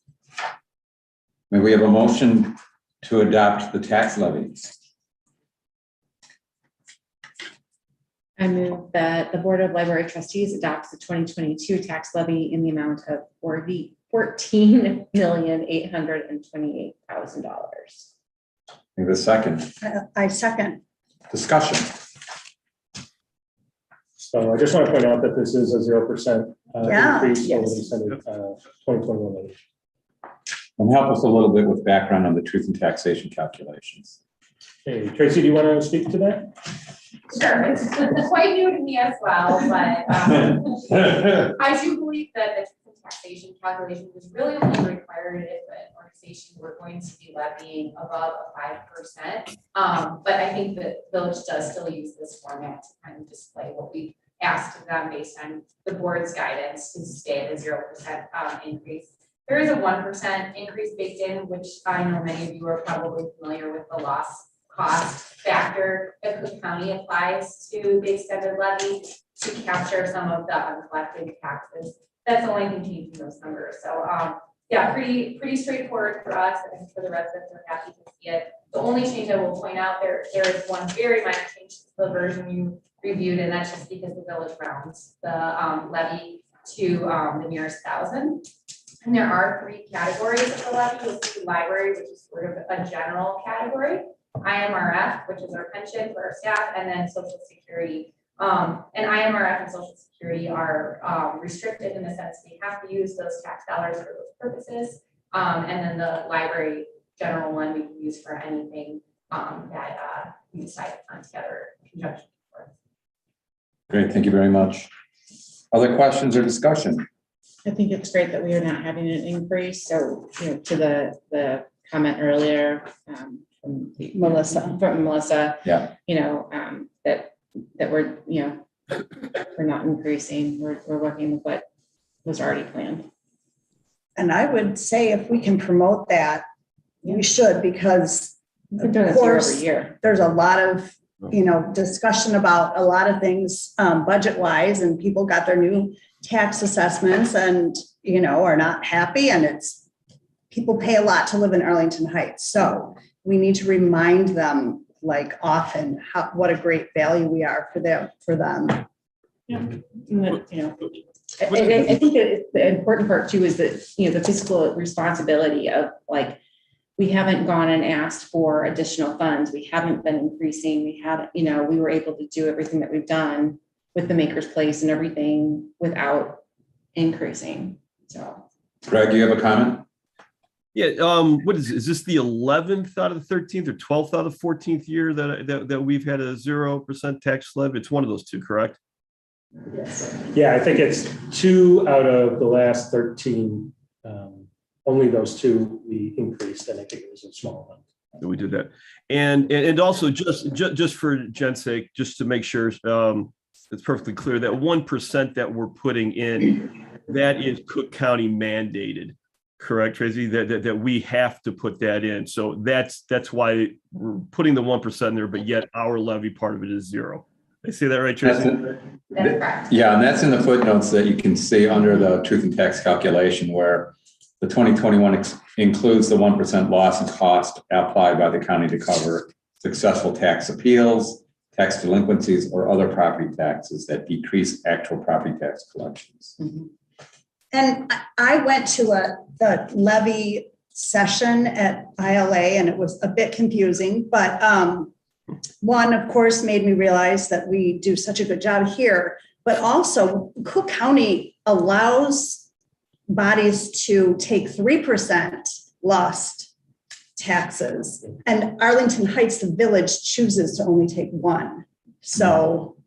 May we have a motion to adopt the tax levy? I move that the Board of Library Trustees adopts the 2022 tax levy in the amount of $14,828,000. May we have a second? I second. Discussion. So I just want to point out that this is a 0% Yeah, increase over the yes. Senate 2021 levy. And help us a little bit with background on the truth and taxation calculations. Hey, Tracy, do you want to speak to that? Sure, it's quite new to me as well, but I do believe that the truth and taxation calculation was really only required if an organization were going to be levying above a 5%. But I think that village does still use this format to kind of display what we asked of them based on the board's guidance to stay at a 0% increase. There is a 1% increase baked in, which I know many of you are probably familiar with the loss cost factor that the county applies to the extended levy to capture some of the uncollected taxes. That's the only thing changing those numbers. So yeah, pretty straightforward for us, and for the residents are happy to see it. The only change I will point out there is one very minor change to the version you reviewed, and that's just because the village rounds the levy to the nearest thousand. And there are 3 categories of the levy. You'll see library, which is sort of a general category. IMRF, which is our pension for our staff, and then Social Security. And IMRF and Social Security are restricted in the sense we have to use those tax dollars for those purposes. And then the library general one we can use for anything that we decide to put together in conjunction for. Great, thank you very much. Other questions or discussion? I think it's great that we are not having an increase. So, to the comment earlier from Melissa, Yeah. That we're, we're not increasing. We're working with what was already planned. And I would say if we can promote that, we should, because We're doing of this year course, over year. there's a lot of, discussion about a lot of things budget wise, and people got their new tax assessments and, are not happy, and people pay a lot to live in Arlington Heights. So we need to remind them often what a great value we are for them. Yeah. I think that the important part too is that, the fiscal responsibility of we haven't gone and asked for additional funds. We haven't been increasing. We haven't, we were able to do everything that we've done with the Maker's Place and everything without increasing. So, Greg, you have a comment? Yeah, what is this the 11th out of the 13th or 12th out of the 14th year that we've had a 0% tax levy? It's one of those two, correct? Yeah, I think it's 2 out of the last 13. Only those 2 we increased, and I think it was a small amount. We did that, and also just for Jen's sake, just to make sure it's perfectly clear that 1% that we're putting in, that is Cook County mandated. Correct, Tracy, that we have to put that in. So that's why we're putting the 1% there, but yet our levy part of it is 0. I say that right, Tracy? That's correct. Yeah, and that's in the footnotes that you can see under the truth and tax calculation where the 2021 includes the 1% loss and cost applied by the county to cover successful tax appeals, tax delinquencies, or other property taxes that decrease actual property tax collections. And I went to the levy session at ILA and it was a bit confusing, but one, of course, made me realize that we do such a good job here, but also Cook County allows bodies to take 3% lost taxes. And Arlington Heights, the village, chooses to only take 1. So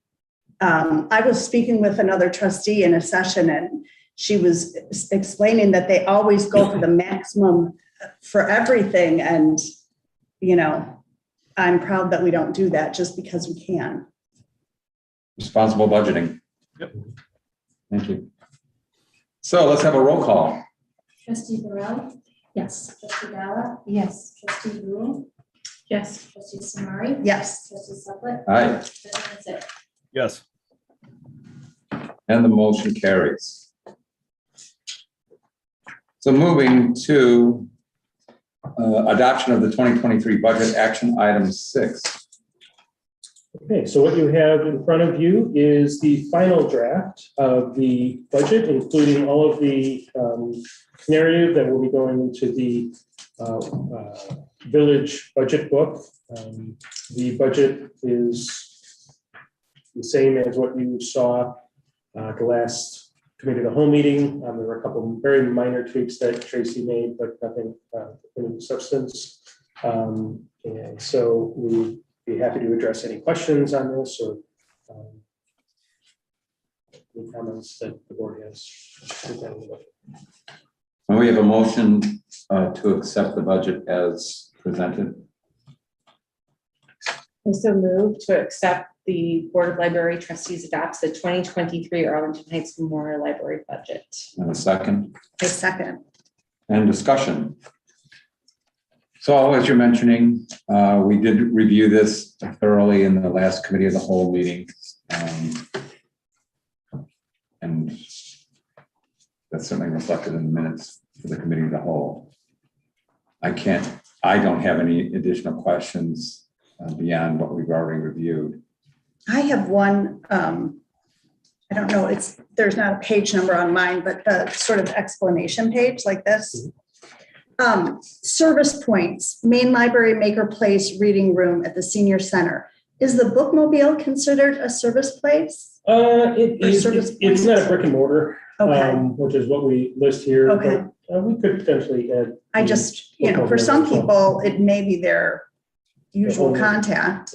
I was speaking with another trustee in a session and she was explaining that they always go for the maximum for everything. And, you know, I'm proud that we don't do that just because we can. Responsible budgeting. Yep. Thank you. So let's have a roll call. Trustee Burrell? Yes. Trustee Bala? Yes. Trustee Rule? Yes. Trustee Samari? Yes. Trustee Suplet? Aye. President Sick? Yes. And the motion carries. So moving to adoption of the 2023 budget, action item 6. Okay, so what you have in front of you is the final draft of the budget, including all of the scenarios that will be going into the village budget book. The budget is the same as what you saw the last committee of the whole meeting. There were a couple of very minor tweaks that Tracy made, but nothing in substance. And so we'd be happy to address any questions on this or any comments that the board has. And we have a motion to accept the budget as presented. I so move to accept the Board of Library Trustees adopts the 2023 Arlington Heights Memorial Library budget. And a second. A second. And discussion. So as you're mentioning, we did review this thoroughly in the last committee of the whole meeting. And that's certainly reflected in the minutes for the committee of the whole. I don't have any additional questions beyond what we've already reviewed. I have one, I don't know, there's not a page number on mine, but the sort of explanation page like this. Service points, main library, maker place, reading room at the senior center. Is the bookmobile considered a service place? It's not a brick and mortar, Okay. which is what we list here. Okay. But, we could potentially add. I just, for some people, it may be their usual contact.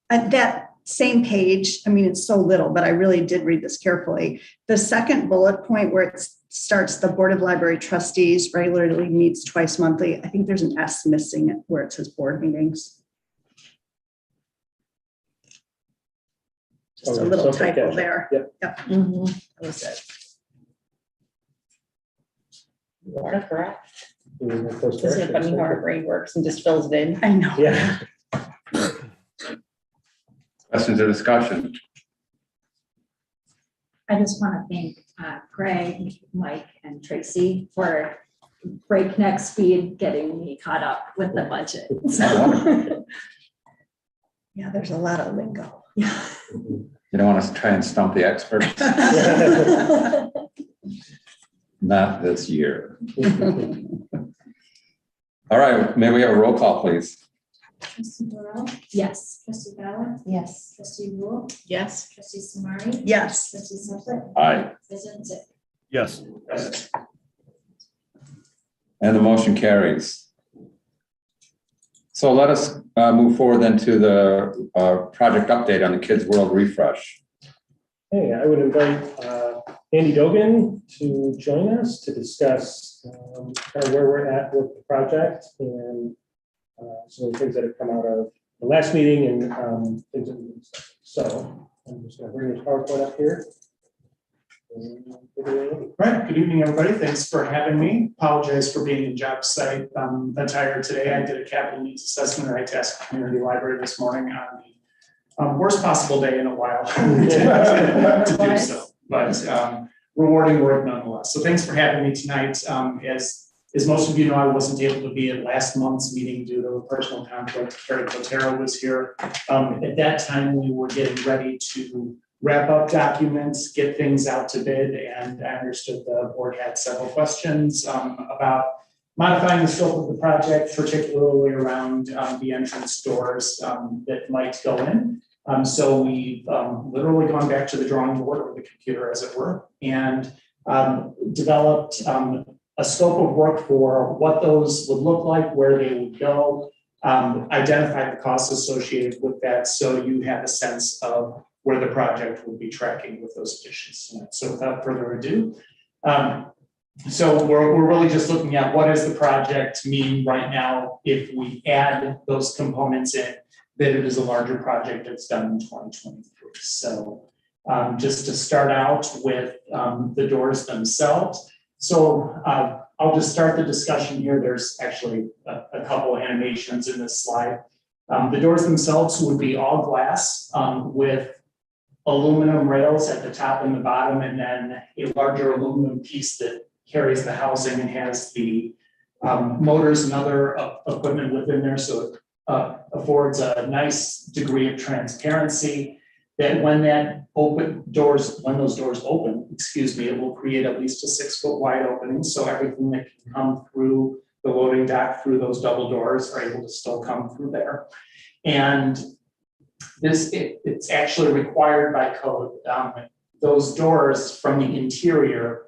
And that same page, I mean, it's so little, but I really did read this carefully. The second bullet point where it starts, the Board of Library Trustees regularly meets twice monthly. I think there's an S missing where it says board meetings. Just a little typo there. Yep. Mm-hmm. That was it. You are correct. Doing the course Isn't it funny corrections. how our brain works and just fills it in? I know. Yeah. Questions or discussion? I just want to thank Greg, Mike, and Tracy for breakneck speed getting me caught up with the budget. So, Yeah, there's a lot of lingo. yeah. You don't want to try and stump the experts? Not this year. All right, may we have a roll call, please? Trustee Burrell? Yes. Trustee Bala? Yes. Trustee Rule? Yes. Trustee Samari? Yes. Trustee Suplet? Aye. President Sick? Yes. And the motion carries. So let us move forward then to the project update on the Kids World Refresh. Hey, I would invite Andy Dogan to join us to discuss kind of where we're at with the project and some of the things that have come out of the last meeting and things that we discussed. So I'm just going to bring this PowerPoint up here. Right, good evening, everybody. Thanks for having me. Apologize for being in job site attire today. I did a capital needs assessment at ITASC Community Library this morning on the worst possible day in a while to do so, but rewarding work nonetheless. So thanks for having me tonight. As most of you know, I wasn't able to be at last month's meeting due to a personal conflict. Carrie Cotero was here. At that time, we were getting ready to wrap up documents, get things out to bid, and I understood the board had several questions about modifying the scope of the project, particularly around the entrance doors that might go in. So we've literally gone back to the drawing board or the computer, as it were, and developed a scope of work for what those would look like, where they would go, identify the costs associated with that, so you have a sense of where the project will be tracking with those additions. So without further ado, so we're really just looking at what does the project mean right now if we add those components in, that it is a larger project that's done in 2023. So just to start out with the doors themselves. So I'll just start the discussion here. There's actually a couple of animations in this slide. The doors themselves would be all glass with aluminum rails at the top and the bottom, and then a larger aluminum piece that carries the housing and has the motors and other equipment within there. So it affords a nice degree of transparency that when those doors open, it will create at least a 6 foot wide opening. So everything that can come through the loading dock through those double doors are able to still come through there. And it's actually required by code. Those doors from the interior,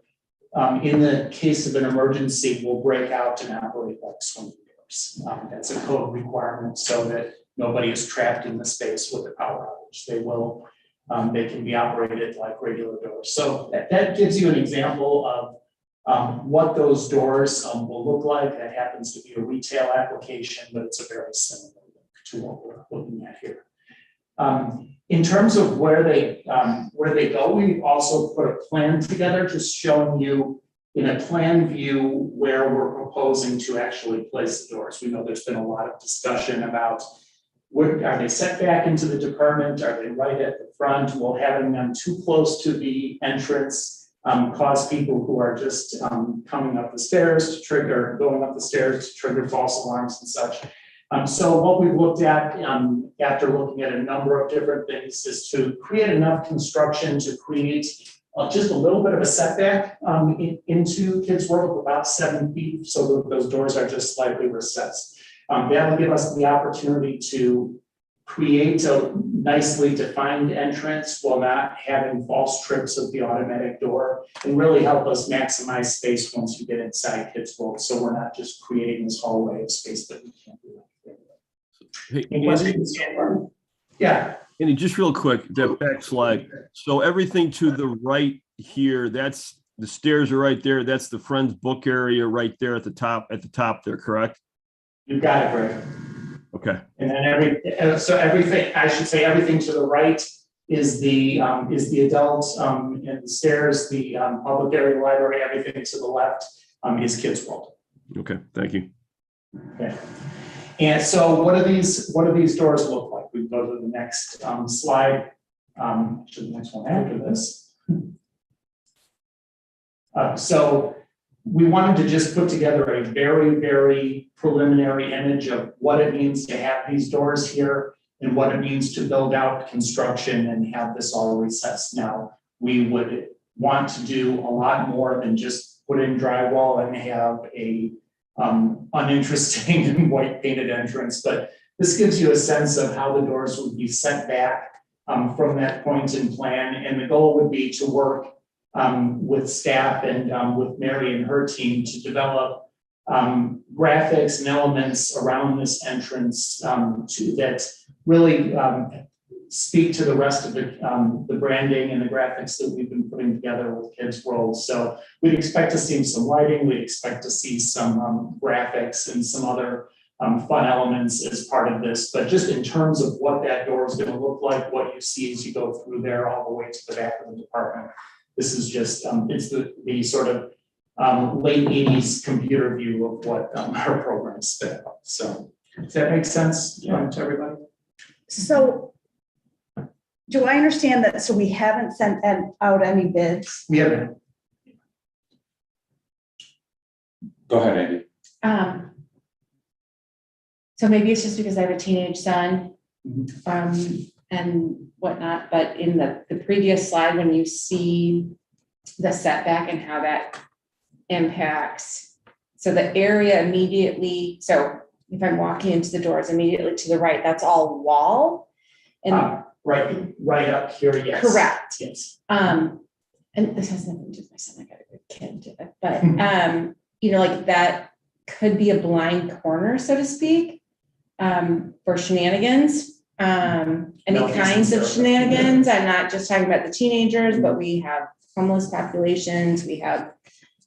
in the case of an emergency, will break out and operate like swing doors. That's a code requirement so that nobody is trapped in the space with a power outage. They can be operated like regular doors. So that gives you an example of what those doors will look like. That happens to be a retail application, but it's a very similar look to what we're looking at here. In terms of where they go, we've also put a plan together, just showing you in a plan view where we're proposing to actually place the doors. We know there's been a lot of discussion about are they set back into the department? Are they right at the front? Will having them too close to the entrance cause people who are just coming up the stairs going up the stairs to trigger false alarms and such? So what we've looked at after looking at a number of different things is to create enough construction to create just a little bit of a setback into Kids World of about 7 feet, so that those doors are just slightly recessed. That will give us the opportunity to create a nicely defined entrance while not having false trips of the automatic door, and really help us maximize space once you get inside Kids World, so we're not just creating this hallway of space that we can't do. Hey, Yeah. Andy, just real quick, that back slide. So everything to the right here, that's the stairs are right there. That's the Friends book area right there at the top there, correct? You've got it, Greg. Okay. And then everything to the right is the adult and the stairs, the public area library. Everything to the left is Kids World. Okay, thank you. Okay. And so what do these doors look like? We go to the next slide, to the next one after this. So we wanted to just put together a very, very preliminary image of what it means to have these doors here and what it means to build out construction and have this all recessed. Now, we would want to do a lot more than just put in drywall and have a uninteresting and white painted entrance, but this gives you a sense of how the doors would be set back from that point in plan. And the goal would be to work with staff and with Mary and her team to develop graphics and elements around this entrance that really speak to the rest of the branding and the graphics that we've been putting together with Kids World. So we'd expect to see some lighting, we'd expect to see some graphics and some other fun elements as part of this. But just in terms of what that door is going to look like, what you see as you go through there all the way to the back of the department, This is just, it's the sort of late 80s computer view of what our program is spit out. So does that make sense to everybody? So do I understand that, so we haven't sent out any bids? We haven't. Go ahead, Andy. So maybe it's just because I have a teenage son, Mhm. and whatnot, but in the previous slide, when you see the setback and how that impacts, so the area immediately, so if I'm walking into the doors immediately to the right, that's all wall. And Right up here, yes. correct. Yes. And this has nothing to do with my son, I got a good kid, but you know, like that could be a blind corner, so to speak, for shenanigans. Any No, kinds of yes, sir. shenanigans. I'm not just talking about the teenagers, but we have homeless populations, we have,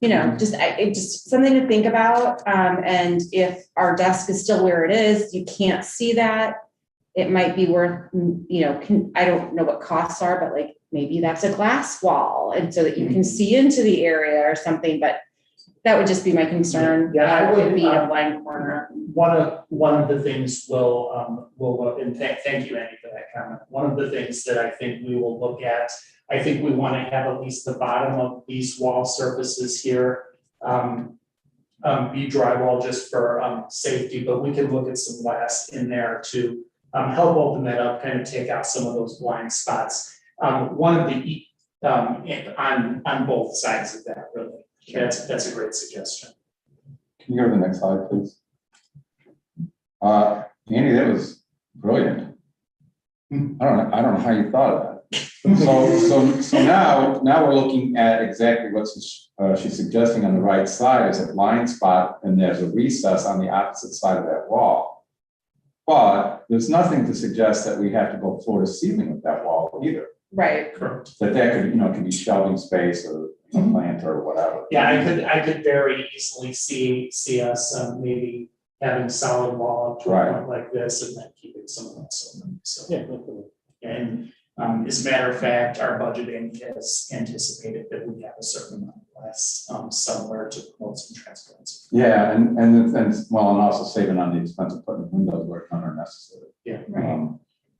you know, it's just something to think about. And if our desk is still where it is, you can't see that. It might be worth, you know, I don't know what costs are, but like maybe that's a glass wall, and so that you can see into the area or something, but that would just be my concern. Yeah, I would be a blind corner. One of the things we'll and thank you, Andy, for that comment. One of the things that I think we will look at, I think we want to have at least the bottom of these wall surfaces here be drywall just for safety, but we can look at some glass in there to help open that up, kind of take out some of those blind spots. One of the on both sides of that, really. That's a great suggestion. Can you go to the next slide, please? Andy, that was brilliant. I don't know how you thought of that. So now we're looking at exactly what she's suggesting on the right side is a blind spot, and there's a recess on the opposite side of that wall. But there's nothing to suggest that we have to go floor to ceiling with that wall either. Right. Correct. That could, could be shelving space or plant or whatever. Yeah, I could very easily see us maybe having solid wall up to a point like this, and then keeping some of that open. So and as a matter of fact, our budgeting has anticipated that we have a certain amount less somewhere to promote some transparency. Yeah, and also saving on the expense of putting windows where it's unnecessary. Yeah. Right.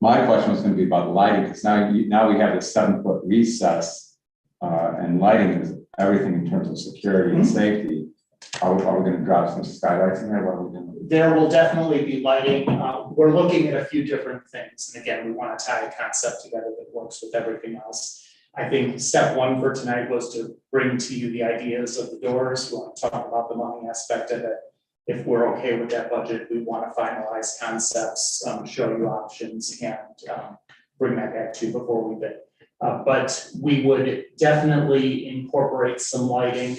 My question was going to be about the lighting, because now we have this 7-foot recess, and lighting is everything in terms of security and safety. Are we going to drop some skylights in there? What are we going to do? There will definitely be lighting. We're looking at a few different things. And again, we want to tie a concept together that works with everything else. I think step one for tonight was to bring to you the ideas of the doors. We want to talk about the money aspect of it. If we're okay with that budget, we want to finalize concepts, show you options, and bring that back to you before we bid. But we would definitely incorporate some lighting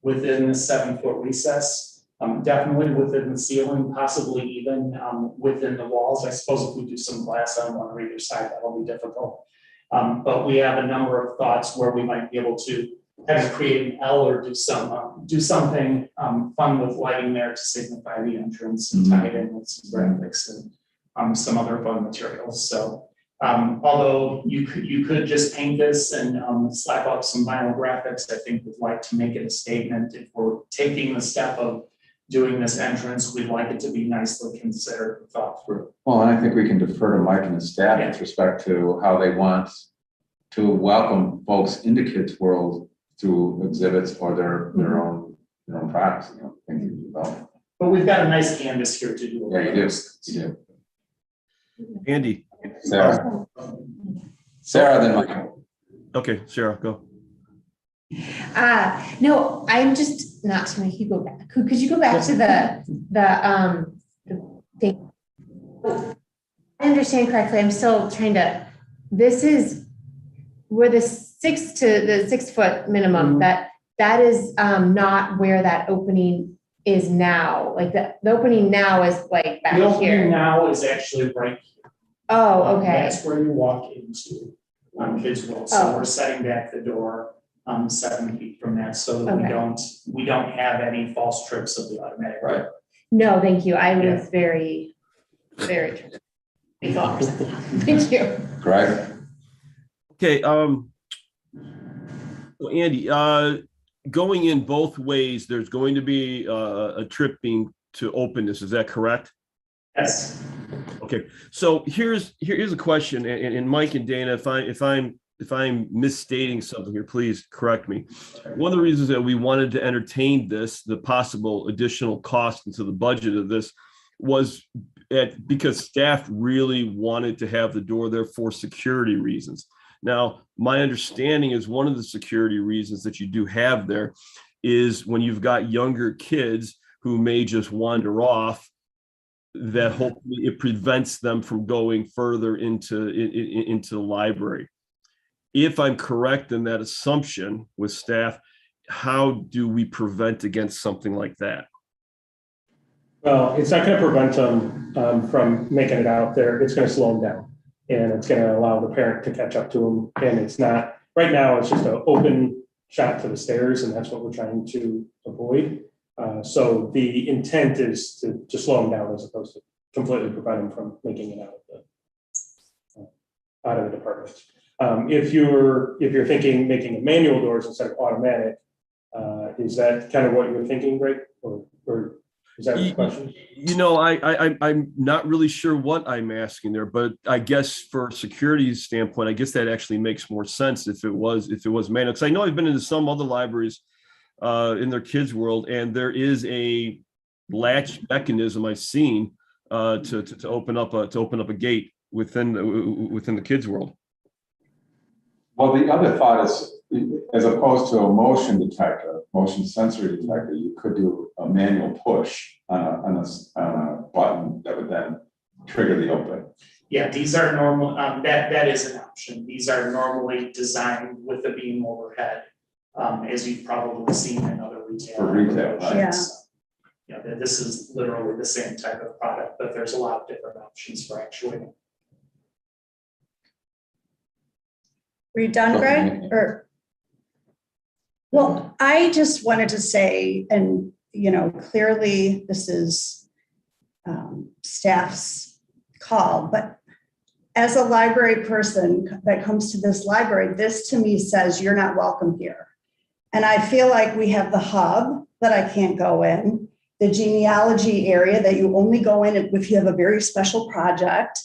within the 7-foot recess, definitely within the ceiling, possibly even within the walls. I suppose if we do some glass on one or either side, that'll be difficult. But we have a number of thoughts where we might be able to kind of create an L or do something fun with lighting there to signify the entrance and tie it in with some graphics and some other fun materials. So although you could just paint this and slap up some vinyl graphics, I think we'd like to make it a statement. If we're taking the step of doing this entrance, we'd like it to be nicely considered and thought through. Well, and I think we can defer to Mike and the staff with respect to how they want to welcome folks into Kids World through exhibits or their own products, things you develop. But we've got a nice canvas here to do. Yeah, you do. Andy. Sarah, then Mike. Okay, Sarah, go. No, I'm just not to make you go back. Could you go back to the thing? I understand correctly. I'm still trying to. This is where the 6 foot minimum. That is not where that opening is now. Like the opening now is like back here. The opening now is actually right here. Oh, okay. That's where you walk into Kids World. So we're setting back the door 7 feet from that, so that we don't have any false trips of the automatic. Right. No, thank you. I was very. Thank you. Greg. Okay, So Andy, going in both ways, there's going to be a trip being to open this. Is that correct? Yes. Okay, so here's a question, and Mike and Dana, if I'm misstating something here, please correct me. One of the reasons that we wanted to entertain this, the possible additional cost into the budget of this, was because staff really wanted to have the door there for security reasons. Now, my understanding is one of the security reasons that you do have there is when you've got younger kids who may just wander off, that hopefully it prevents them from going further into the library. If I'm correct in that assumption with staff, how do we prevent against something like that? Well, it's not going to prevent them from making it out there. It's going to slow them down, and it's going to allow the parent to catch up to them. And it's not right now. It's just an open shot to the stairs, and that's what we're trying to avoid. So the intent is to slow them down as opposed to completely prevent them from making it out of the department. If you're thinking making manual doors instead of automatic, is that kind of what you're thinking, Greg? Or is that the question? I'm not really sure what I'm asking there, but I guess for security standpoint, I guess that actually makes more sense if it was manual. Because I know I've been into some other libraries in their kids' world, and there is a latch mechanism I've seen to open up a gate within the kids' world. Well, the other thought is, as opposed to a motion sensory detector, you could do a manual push on a button that would then trigger the open. Yeah, these are normal, that is an option. These are normally designed with a beam overhead, as you've probably seen in other retail. For retail, right? Yeah, this is literally the same type of product, but there's a lot of different options for actuating. Were you done, Greg? Well, I just wanted to say, and clearly this is staff's call, but as a library person that comes to this library, this to me says you're not welcome here. And I feel like we have the hub that I can't go in, the genealogy area that you only go in if you have a very special project,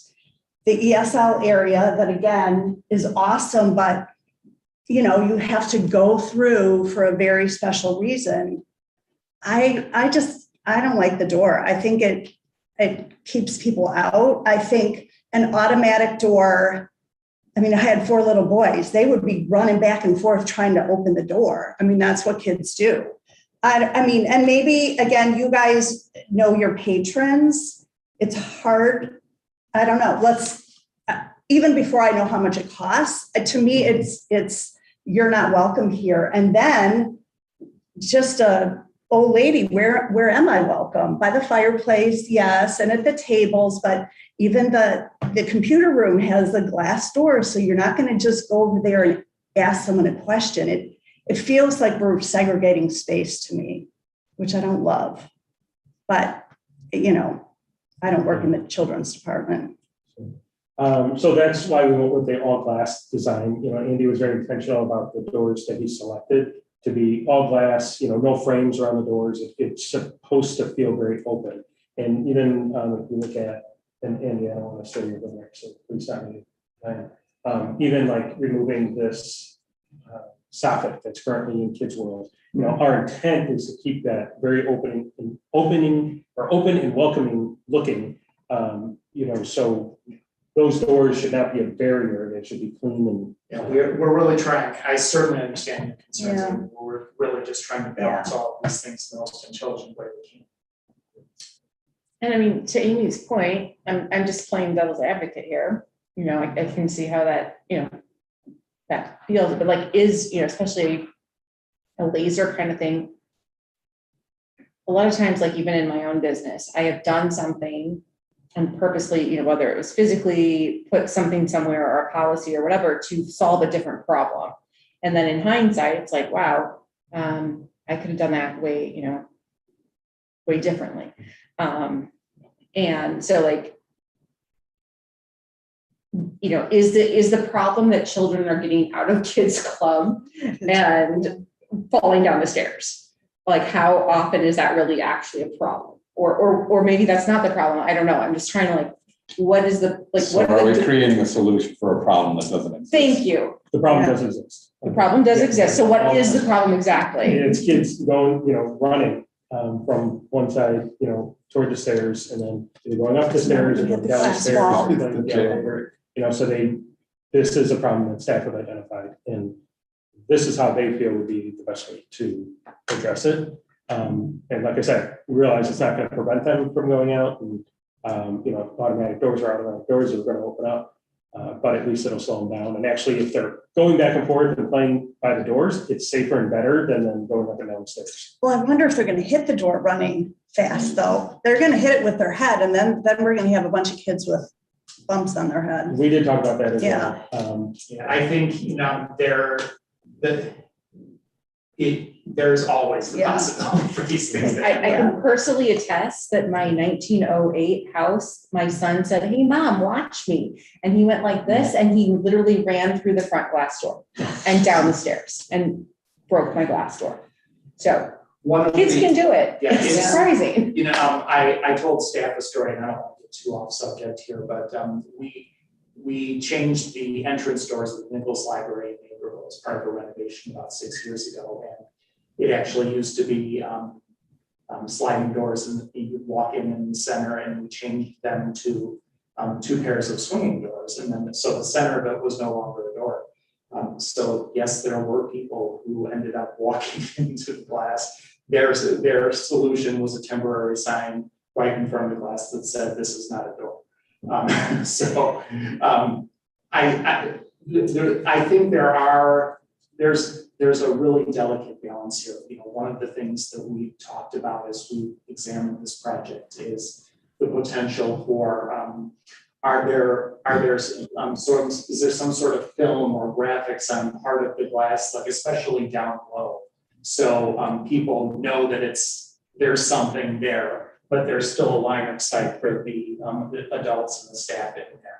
the ESL area that again is awesome, but you have to go through for a very special reason. I don't like the door. I think it keeps people out. I think an automatic door, I had 4 little boys. They would be running back and forth trying to open the door. That's what kids do. And maybe, again, you guys know your patrons. It's hard. I don't know. Even before I know how much it costs, to me, it's you're not welcome here. And then just old lady, where am I welcome? By the fireplace, yes, and at the tables, but even the computer room has the glass door, so you're not going to just go over there and ask someone a question. It feels like we're segregating space to me, which I don't love. But I don't work in the children's department. So that's why we went with the all glass design. Andy was very intentional about the doors that he selected to be all glass, no frames around the doors. It's supposed to feel very open. And even if you look at, and Andy, I don't want to say you're there, so please stop me. Even like removing this soffit that's currently in Kids World, our intent is to keep that very open and welcoming looking. So those doors should not be a barrier. They should be clean and. Yeah, we're really trying. I certainly understand your concerns. Yeah. We're really just trying to balance all of these things in the most intelligent way we can. And to Amy's point, I'm just playing devil's advocate here. I can see how that, that feels, but especially a laser kind of thing. A lot of times, even in my own business, I have done something and purposely, whether it was physically put something somewhere or a policy or whatever to solve a different problem. And then in hindsight, it's like, wow, I could have done that way, way differently. And so you know, is the problem that children are getting out of kids club and falling down the stairs? Like, how often is that really actually a problem? Or maybe that's not the problem. I don't know. I'm just trying to like, what is the, like, So what are we the, creating a solution for a problem that doesn't exist? thank you. The problem does exist. The problem does exist. So what is the problem exactly? It's kids going, running from one side, toward the stairs, and then either going up the stairs or going down the stairs. Playing the elevator. So this is a problem that staff have identified, and this is how they feel would be the best way to address it. And like I said, we realize it's not going to prevent them from going out, and automatic doors are automatic doors that are going to open up. But at least it'll slow them down. And actually, if they're going back and forth and playing by the doors, it's safer and better than them going up and down the stairs. Well, I wonder if they're going to hit the door running fast, though. They're going to hit it with their head, and then we're going to have a bunch of kids with bumps on their head. We did talk about that as Yeah. well. Yeah, I think, there's always the possibility for these things. I can personally attest that my 1908 house, my son said, "Hey mom, watch me." And he went like this, and he literally ran through the front glass door and down the stairs and broke my glass door. So kids can do it. Yeah, it's surprising. I told staff a story, and I don't want to get too off subject here, but we changed the entrance doors of the Nichols Library in Naperville as part of a renovation about 6 years ago. And it actually used to be sliding doors, and you would walk in the center, and we changed them to 2 pairs of swinging doors. And then, so the center of it was no longer a door. So yes, there were people who ended up walking into the glass. Their solution was a temporary sign right in front of the glass that said, "This is not a door." I think there's a really delicate balance here. One of the things that we talked about as we examined this project is the potential for is there some sort of film or graphics on part of the glass, like especially down low, so people know that there's something there, but there's still a line of sight for the adults and the staff in there.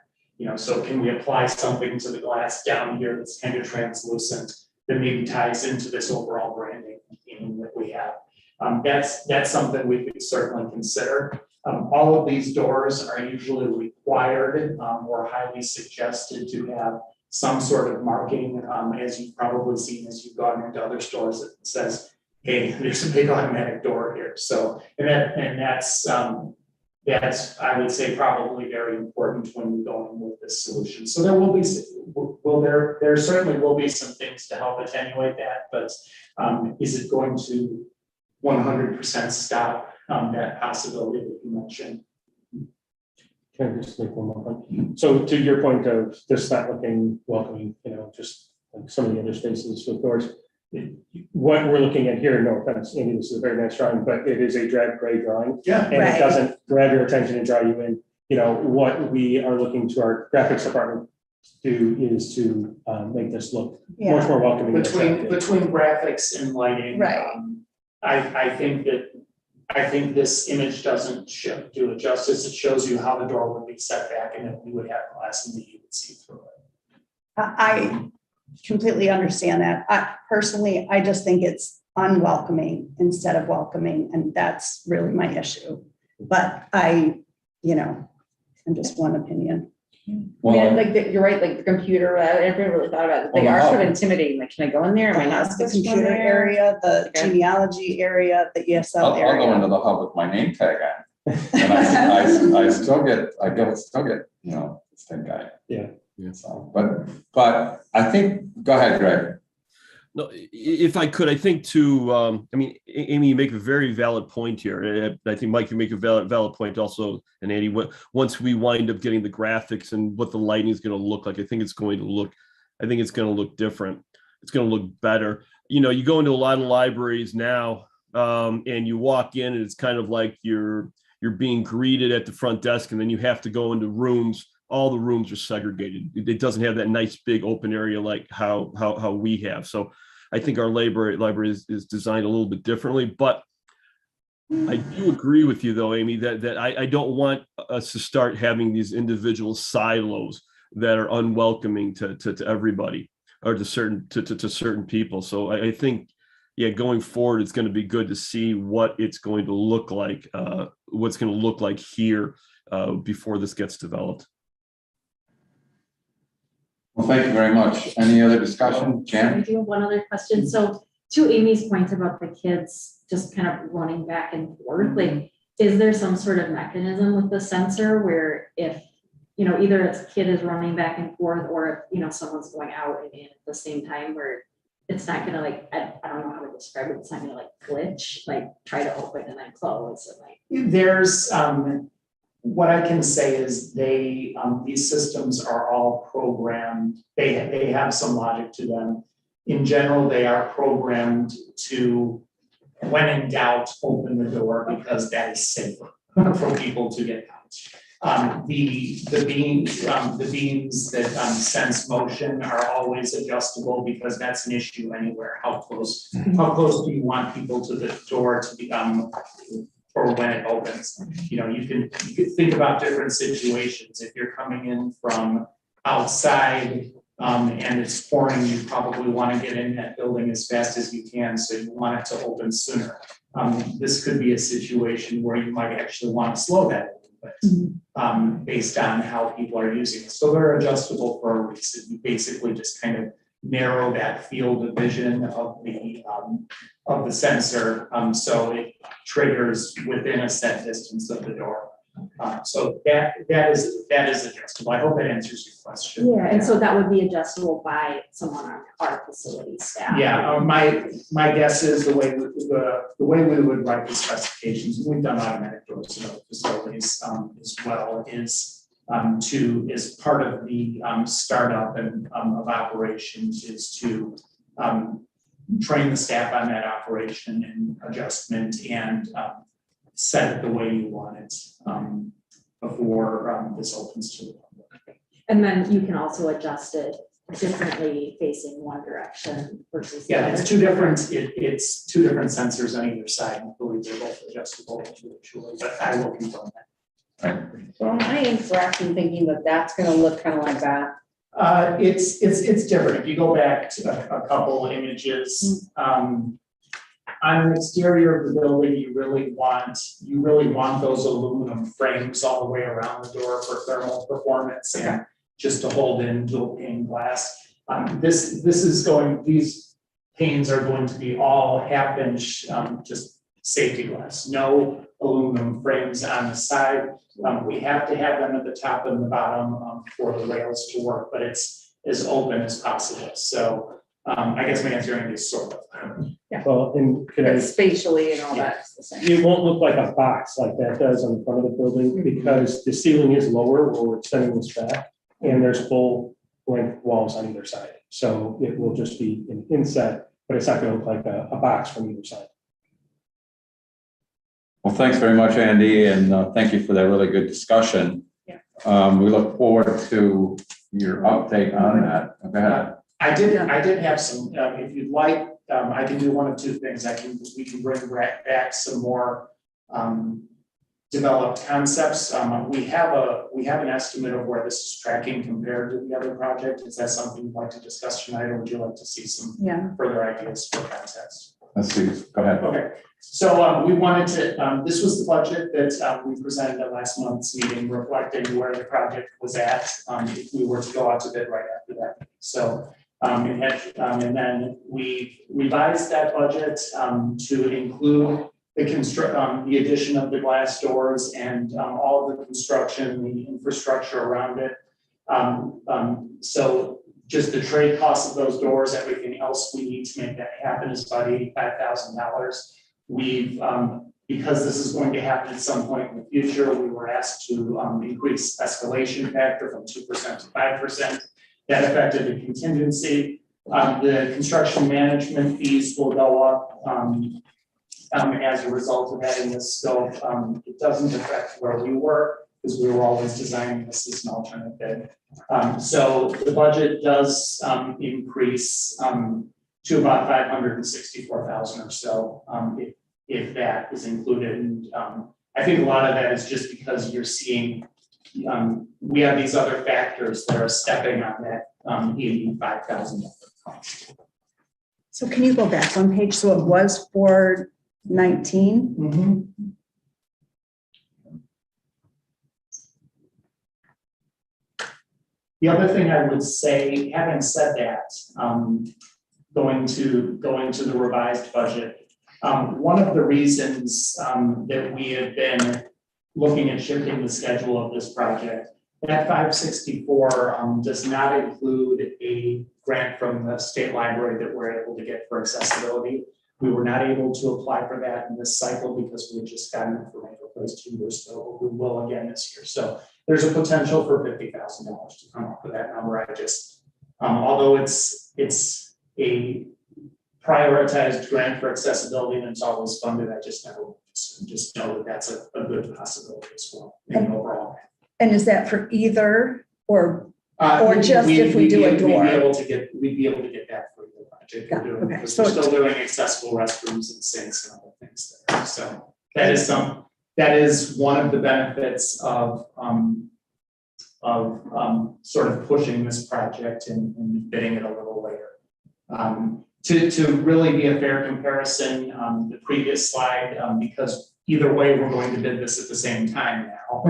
So can we apply something to the glass down here that's kind of translucent that maybe ties into this overall branding theme that we have? That's something we could certainly consider. All of these doors are usually required or highly suggested to have some sort of marking, as you've probably seen as you've gone into other stores that says, "Hey, there's a big automatic door here." So, that's I would say probably very important when we go in with this solution. So there will be, there certainly will be some things to help attenuate that, but is it going to 100% stop that possibility that you mentioned? Can I just make one more point? So to your point of this not looking welcoming, just like some of the other spaces with doors, what we're looking at here, no offense, Andy, this is a very nice drawing, but it is a drab gray drawing. Yeah. And it doesn't grab your attention and draw you in. What we are looking to our graphics department to do is to make this look much more welcoming. Between graphics and lighting, Right. I think this image doesn't do it justice. It shows you how the door would be set back, and then we would have glass and you would see through it. I completely understand that. Personally, I just think it's unwelcoming instead of welcoming, and that's really my issue. But I'm just one opinion. Well, You're right, like the computer, I never really thought about it. They are sort of intimidating. Like, can I go in there? Am I not The supposed to go in computer there? area, the genealogy area, the ESL I'll go area. into the hub with my name tag on, and I still get this thing guy. Yeah. So, but I think, go ahead, Greg. No, if I could, I think Amy, you make a very valid point here. I think Mike, you make a valid point also. And Andy, once we wind up getting the graphics and what the lighting is going to look like, I think it's going to look different. It's going to look better. You go into a lot of libraries now, and you walk in, and it's kind of like you're being greeted at the front desk, and then you have to go into rooms. All the rooms are segregated. It doesn't have that nice big open area like how we have. So I think our library is designed a little bit differently. But I do agree with you though, Amy, that I don't want us to start having these individual silos that are unwelcoming to everybody or to certain people. So I think, yeah, going forward, it's going to be good to see what it's going to look like, what's going to look like here before this gets developed. Well, thank you very much. Any other discussion, I Jan? do have one other question. So to Amy's point about the kids just kind of running back and forth, like, is there some sort of mechanism with the sensor where if, you know, either it's a kid is running back and forth or if, you know, someone's going out and in at the same time where it's not gonna like, I don't know how to describe it, it's not gonna like glitch, like try to open and then close and like. There's, what I can say is they, these systems are all programmed. They have some logic to them. In general, they are programmed to, when in doubt, open the door because that is safer for people to get out. The beams that sense motion are always adjustable because that's an issue anywhere. How close do you want people to the door to become, or when it opens? You know, you can think about different situations. If you're coming in from outside and it's pouring, you probably want to get in that building as fast as you can, so you want it to open sooner. This could be a situation where you might actually want to slow that a little bit, based on how people are using it. So they're adjustable for a reason. You basically just kind of narrow that field of vision of the sensor, so it triggers within a set distance of the door. So that is adjustable. I hope that answers your question. Yeah, and so that would be adjustable by someone on our facility staff. Yeah, my guess is the way we would write the specifications, and we've done automatic doors in other facilities as well, is part of the startup and of operations is to train the staff on that operation and adjustment and set it the way you want it before this opens to the public. And then you can also adjust it differently facing one direction versus the Yeah, other. it's two different sensors on either side. I believe they're both adjustable individually, but I will confirm that. So am I incorrect in thinking that that's gonna look kind of like that? It's different. If you go back to a couple images, on the exterior of the building, you really want those aluminum frames all the way around the door for thermal performance and just to hold in dual pane glass. These panes are going to be all 1/2 inch, just safety glass, no aluminum frames on the side. We have to have them at the top and the bottom for the rails to work, but it's as open as possible. So I guess my answer is sort of. Well, and Spatially and all that. it won't look like a box like that does on the front of the building because the ceiling is lower where we're extending this back and there's full length walls on either side. So it will just be an inset, but it's not going to look like a box from either side. Well, thanks very much, Andy, and thank you for that really good discussion. Yeah. We look forward to your update on that. Go ahead. I did have some, if you'd like, I can do one of two things. We can bring back some more developed concepts. We have an estimate of where this is tracking compared to the other project. Is that something you'd like to discuss tonight, or would you like to see some further ideas for context? Let's see. Go ahead. Okay. So we wanted to, this was the budget that we presented at last month's meeting, reflecting where the project was at if we were to go out to bid right after that. So and then we revised that budget to include the addition of the glass doors and all of the construction, the infrastructure around it. So just the trade costs of those doors, everything else we need to make that happen is about $85,000. We've, because this is going to happen at some point in the future, we were asked to increase escalation factor from 2% to 5%. That affected the contingency. The construction management fees will go up as a result of adding this scope. It doesn't affect where we were because we were always designing this as an alternate bid. So the budget does increase to about $564,000 or so if that is included. And I think a lot of that is just because you're seeing we have these other factors that are stepping on that $85,000 cost. So can you go back one page? So it was 419. Mm-hmm. The other thing I would say, having said that, going to the revised budget, one of the reasons that we have been looking at shifting the schedule of this project, that 564 does not include a grant from the state library that we're able to get for accessibility. We were not able to apply for that in this cycle because we had just gotten it for Maker Place 2 years ago, but we will again this year. So there's a potential for $50,000 to come up with that number. I just, although it's a prioritized grant for accessibility and it's always funded, I just never just know that that's a good possibility as well in the overall. And is that for either or just if we do a door? We'd be able to get that for the project we're doing, okay. because So we're still doing accessible restrooms and sinks and other things there. So that is one of the benefits of sort of pushing this project and bidding it a little later. To really be a fair comparison, the previous slide, because either way we're going to bid this at the same time now.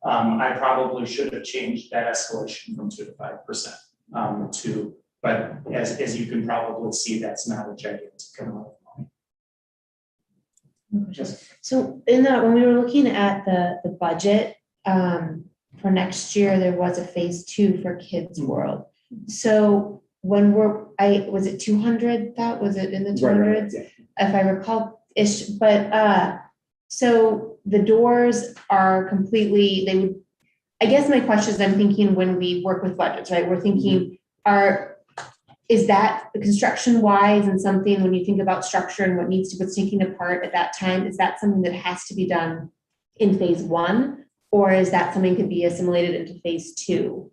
I probably should have changed that escalation from 2 to 5% but as you can probably see, that's not a gigantic amount of money. So when we were looking at the budget for next year, there was a phase 2 for Kids World. So when was it 200? That was it in the 200s, right, yeah. if I recall ish. But so the doors are completely. They would. I guess my question is, I'm thinking when we work with budgets, right? We're thinking is that construction wise and something when you think about structure and what's taken apart at that time, is that something that has to be done in phase 1, or is that something could be assimilated into phase 2?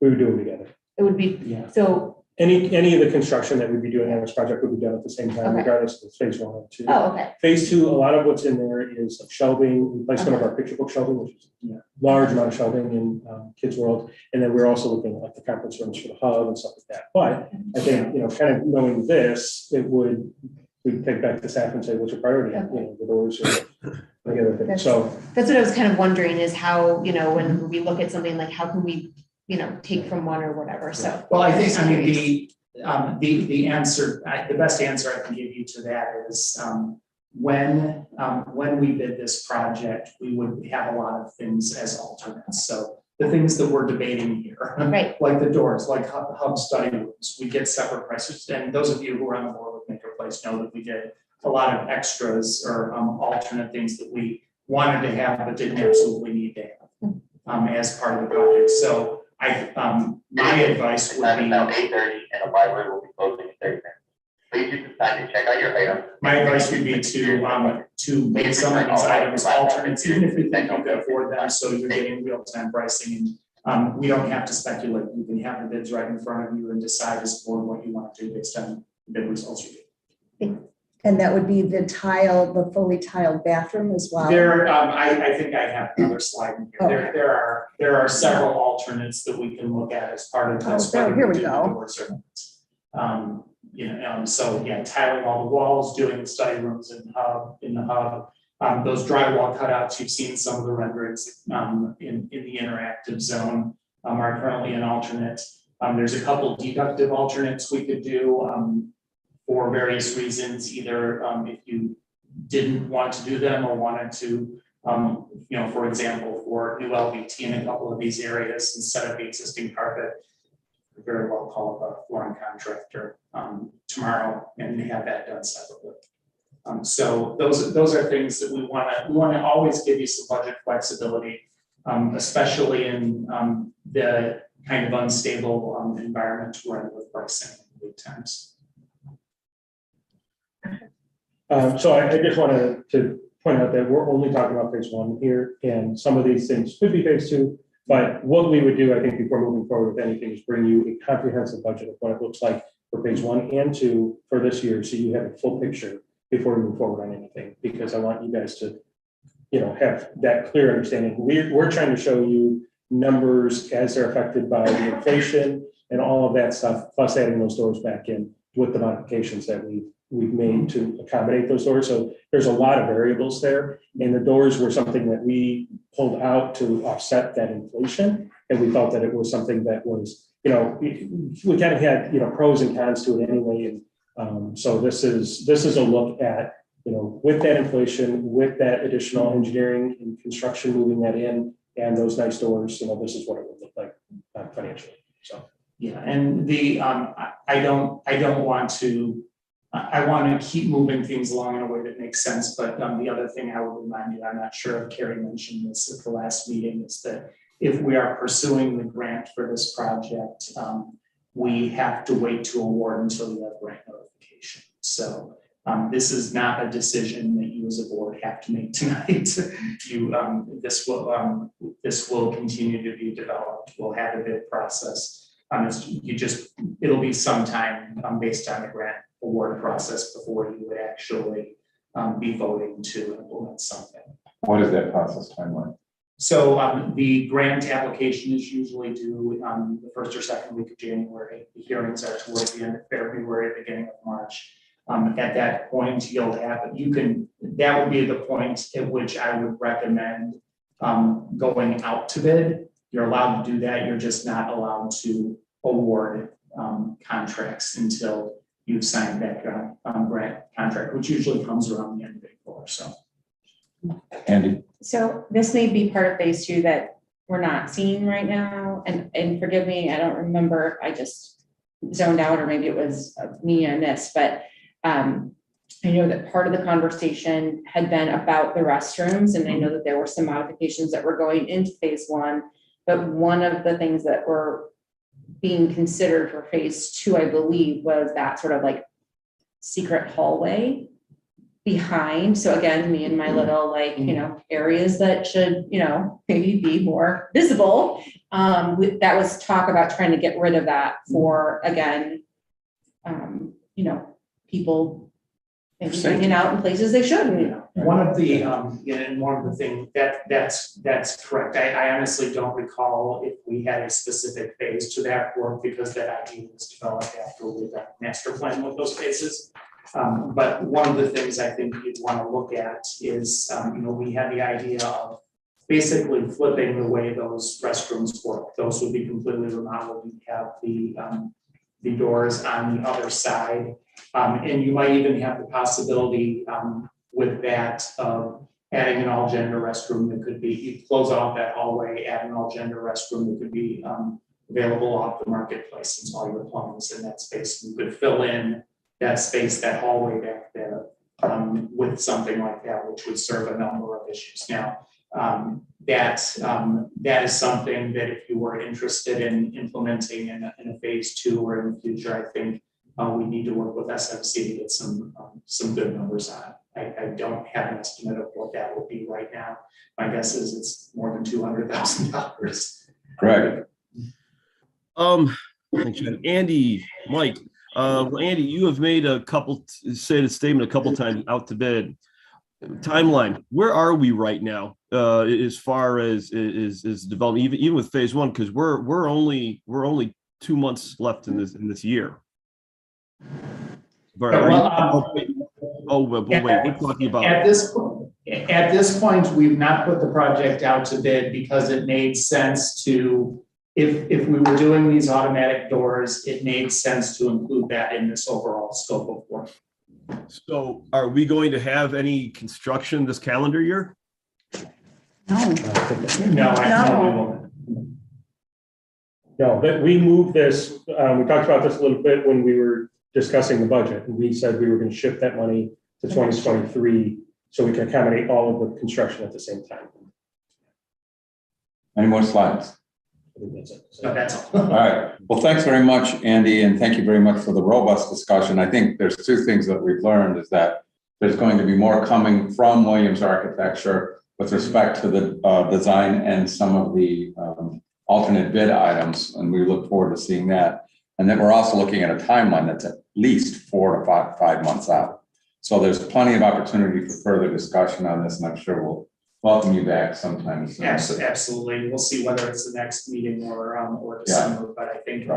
We would do them together. It would be, Yeah. so. Any of the construction that we'd be doing on this project would be done at the same time, Okay. regardless of phase 1 or 2. Oh, okay. Phase 2, a lot of what's in there is shelving, replacement of our picture book shelving, which is a large amount of shelving in Kids World. And then we're also looking at the conference rooms for the hub and stuff like that. But I think, kind of knowing this, we'd take back to staff and say, what's your priority? Okay. The doors or the other thing. So That's what I was kind of wondering is how, when we look at something like how can we, take from one or whatever. So. Well, I think, the answer, the best answer I can give you to that is when we bid this project, we would have a lot of things as alternates. So the things that we're debating here, right, like the doors, like hub study rooms, we get separate prices. And those of you who are on the board with Maker Place know that we did a lot of extras or alternate things that we wanted to have but didn't absolutely need to have as part of the project. So my advice would be now 8:30 and the library will be closing at 30 minutes. Please use this time to check out your items. My advice would be to make some of these items alternates, even if you think you can afford them, so you're getting real-time pricing. And we don't have to speculate. You can have the bids right in front of you and decide as a board what you want to do based on the bid results you get. And that would be the fully tiled bathroom as well? There, I think I have another slide in here. Okay. There are several alternates that we can look at as part of this. Oh, here we go. So yeah, tiling all the walls, doing the study rooms in the hub. Those drywall cutouts, you've seen some of the renderings in the interactive zone are currently an alternate. There's a couple deductive alternates we could do for various reasons, either if you didn't want to do them or wanted to, for example, for new LVT in a couple of these areas instead of the existing carpet, very well call up a flooring contractor tomorrow and have that done separately. So those are things that we want to always give you some budget flexibility, especially in the kind of unstable environment we're in with pricing and lead times. So I just wanted to point out that we're only talking about phase 1 here, and some of these things could be phase 2. But what we would do, I think, before moving forward with anything is bring you a comprehensive budget of what it looks like for phase 1 and 2 for this year, so you have a full picture before we move forward on anything. Because I want you guys to, have that clear understanding. We're trying to show you numbers as they're affected by the inflation and all of that stuff, plus adding those doors back in with the modifications that we've made to accommodate those doors. So there's a lot of variables there. And the doors were something that we pulled out to offset that inflation. And we felt that it was something that was, we kind of had, pros and cons to it anyway. And so this is a look at, with that inflation, with that additional engineering and construction moving that in and those nice doors, this is what it would look like financially. So. Yeah, and I want to keep moving things along in a way that makes sense, but the other thing I would remind you, I'm not sure if Carrie mentioned this at the last meeting, is that if we are pursuing the grant for this project, we have to wait to award until we have grant notification. So this is not a decision that you as a board have to make tonight. This will continue to be developed. We'll have a bid process. It'll be some time based on the grant award process before you would actually be voting to implement something. What is that process timeline? So the grant application is usually due the first or second week of January. The hearings are towards the end of February, beginning of March. At that point, that would be the point at which I would recommend going out to bid. You're allowed to do that. You're just not allowed to award contracts until you've signed that grant contract, which usually comes around the end of April. So, Andy. So this may be part of phase 2 that we're not seeing right now. And forgive me, I don't remember. I just zoned out, or maybe it was me and this, but I know that part of the conversation had been about the restrooms, and I know that there were some modifications that were going into phase 1. But one of the things that were being considered for phase 2, I believe, was that sort of like secret hallway behind. So again, me and my little areas that should, maybe be more visible. That was talk about trying to get rid of that for, again, people maybe hanging out in places they shouldn't. One of the things that's correct. I honestly don't recall if we had a specific phase to that work, because that idea was developed after we got master plan with those phases. But one of the things I think you'd want to look at is, we had the idea of basically flipping the way those restrooms work. Those would be completely remodeled. You have the doors on the other side. And you might even have the possibility with that of adding an all gender restroom that could be, you close off that hallway, add an all gender restroom that could be available off the marketplace, since all your plumbing's in that space. You could fill in that space, that hallway back there with something like that, which would serve a number of issues. Now, that is something that if you were interested in implementing in a phase 2 or in the future, I think we need to work with SMC to get some good numbers on it. I don't have an estimate of what that will be right now. My guess is it's more than $200,000. Greg. Thanks, Jen. Andy, Mike. Andy, you have made a statement a couple times out to bid. Timeline. Where are we right now as far as is development, even with phase 1? Because we're only 2 months left in this year. But wait, we're talking about at this point, we've not put the project out to bid because it made sense to, if we were doing these automatic doors, it made sense to include that in this overall scope of work. So are we going to have any construction this calendar year? No, but we moved this, we talked about this a little bit when we were discussing the budget, and we said we were going to shift that money to 2023 so we can accommodate all of the construction at the same time. Any more slides? So that's all. All right. Well, thanks very much, Andy, and thank you very much for the robust discussion. I think there's 2 things that we've learned is that there's going to be more coming from Williams Architecture with respect to the design and some of the alternate bid items, and we look forward to seeing that. And then we're also looking at a timeline that's at least 4 to 5 months out. So there's plenty of opportunity for further discussion on this, and I'm sure we'll welcome you back sometime soon. Absolutely. We'll see whether it's the next meeting or December, but I think,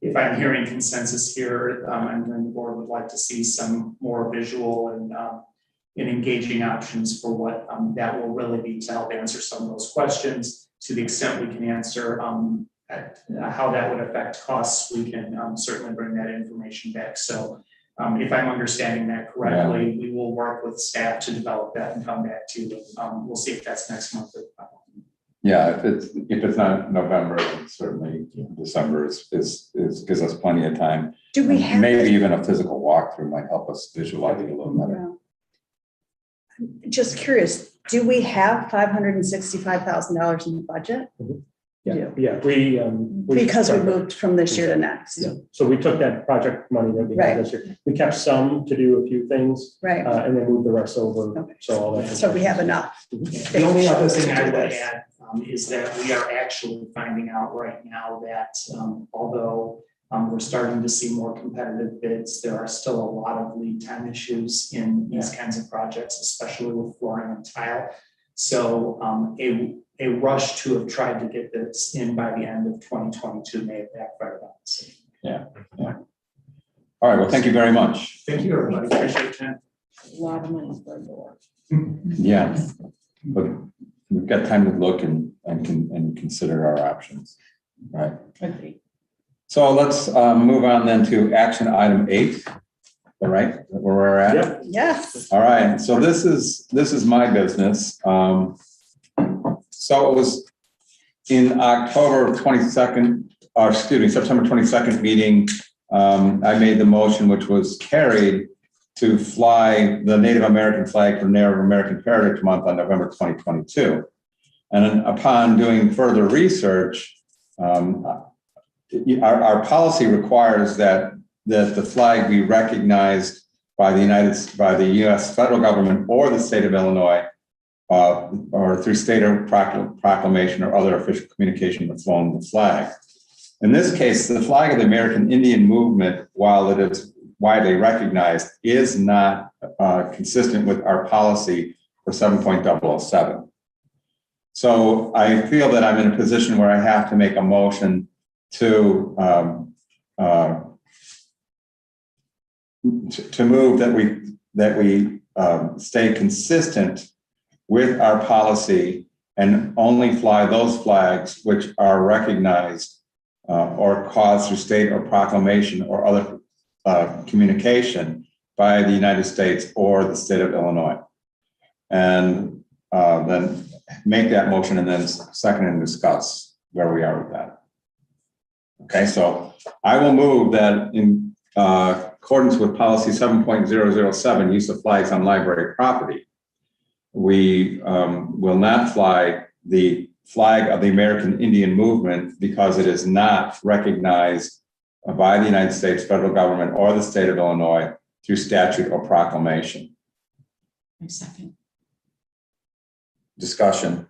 if I'm hearing consensus here, and then the board would like to see some more visual and engaging options for what that will really be to help answer some of those questions. To the extent we can answer how that would affect costs, we can certainly bring that information back. So if I'm understanding that correctly, we will work with staff to develop that and come back to you. We'll see if that's next month. Yeah, if it's not November, certainly December is gives us plenty of time. Do we have maybe even a physical walkthrough might help us visualize it a little better. Just curious, do we have $565,000 in the budget? Yeah, Because we moved from this year to next. Yeah. So we took that project money that we had this year. We kept some to do a few things. Right. And then moved the rest over. Okay. So all that. So we have enough. The only other thing I would add is that we are actually finding out right now that although we're starting to see more competitive bids, there are still a lot of lead time issues in these kinds of projects, especially with flooring and tile. So a rush to have tried to get this in by the end of 2022 may have backfired on us. Yeah. All right, well, thank you very much. Thank you, everybody. Appreciate your time. A lot of money for a door. Yeah, but we've got time to look and consider our options, right? Okay. So let's move on then to action item 8. All right, where we're at. Yep. Yes. All right, so this is my business. So it was in October 22nd, or excuse me, September 22nd meeting, I made the motion, which was carried, to fly the Native American flag for Native American Heritage Month on November 2022. And then upon doing further research, our policy requires that the flag be recognized by the U.S. federal government or the state of Illinois, or through state or proclamation or other official communication that's flown the flag. In this case, the flag of the American Indian movement, while it is widely recognized, is not consistent with our policy for 7.007. So I feel that I'm in a position where I have to make a motion to move that we stay consistent with our policy and only fly those flags which are recognized or caused through state or proclamation or other communication by the United States or the state of Illinois. And then make that motion and then second and discuss where we are with that. Okay, so I will move that in accordance with policy 7.007, use of flags on library property, we will not fly the flag of the American Indian movement because it is not recognized by the United States federal government or the state of Illinois through statute or proclamation. My second. Discussion.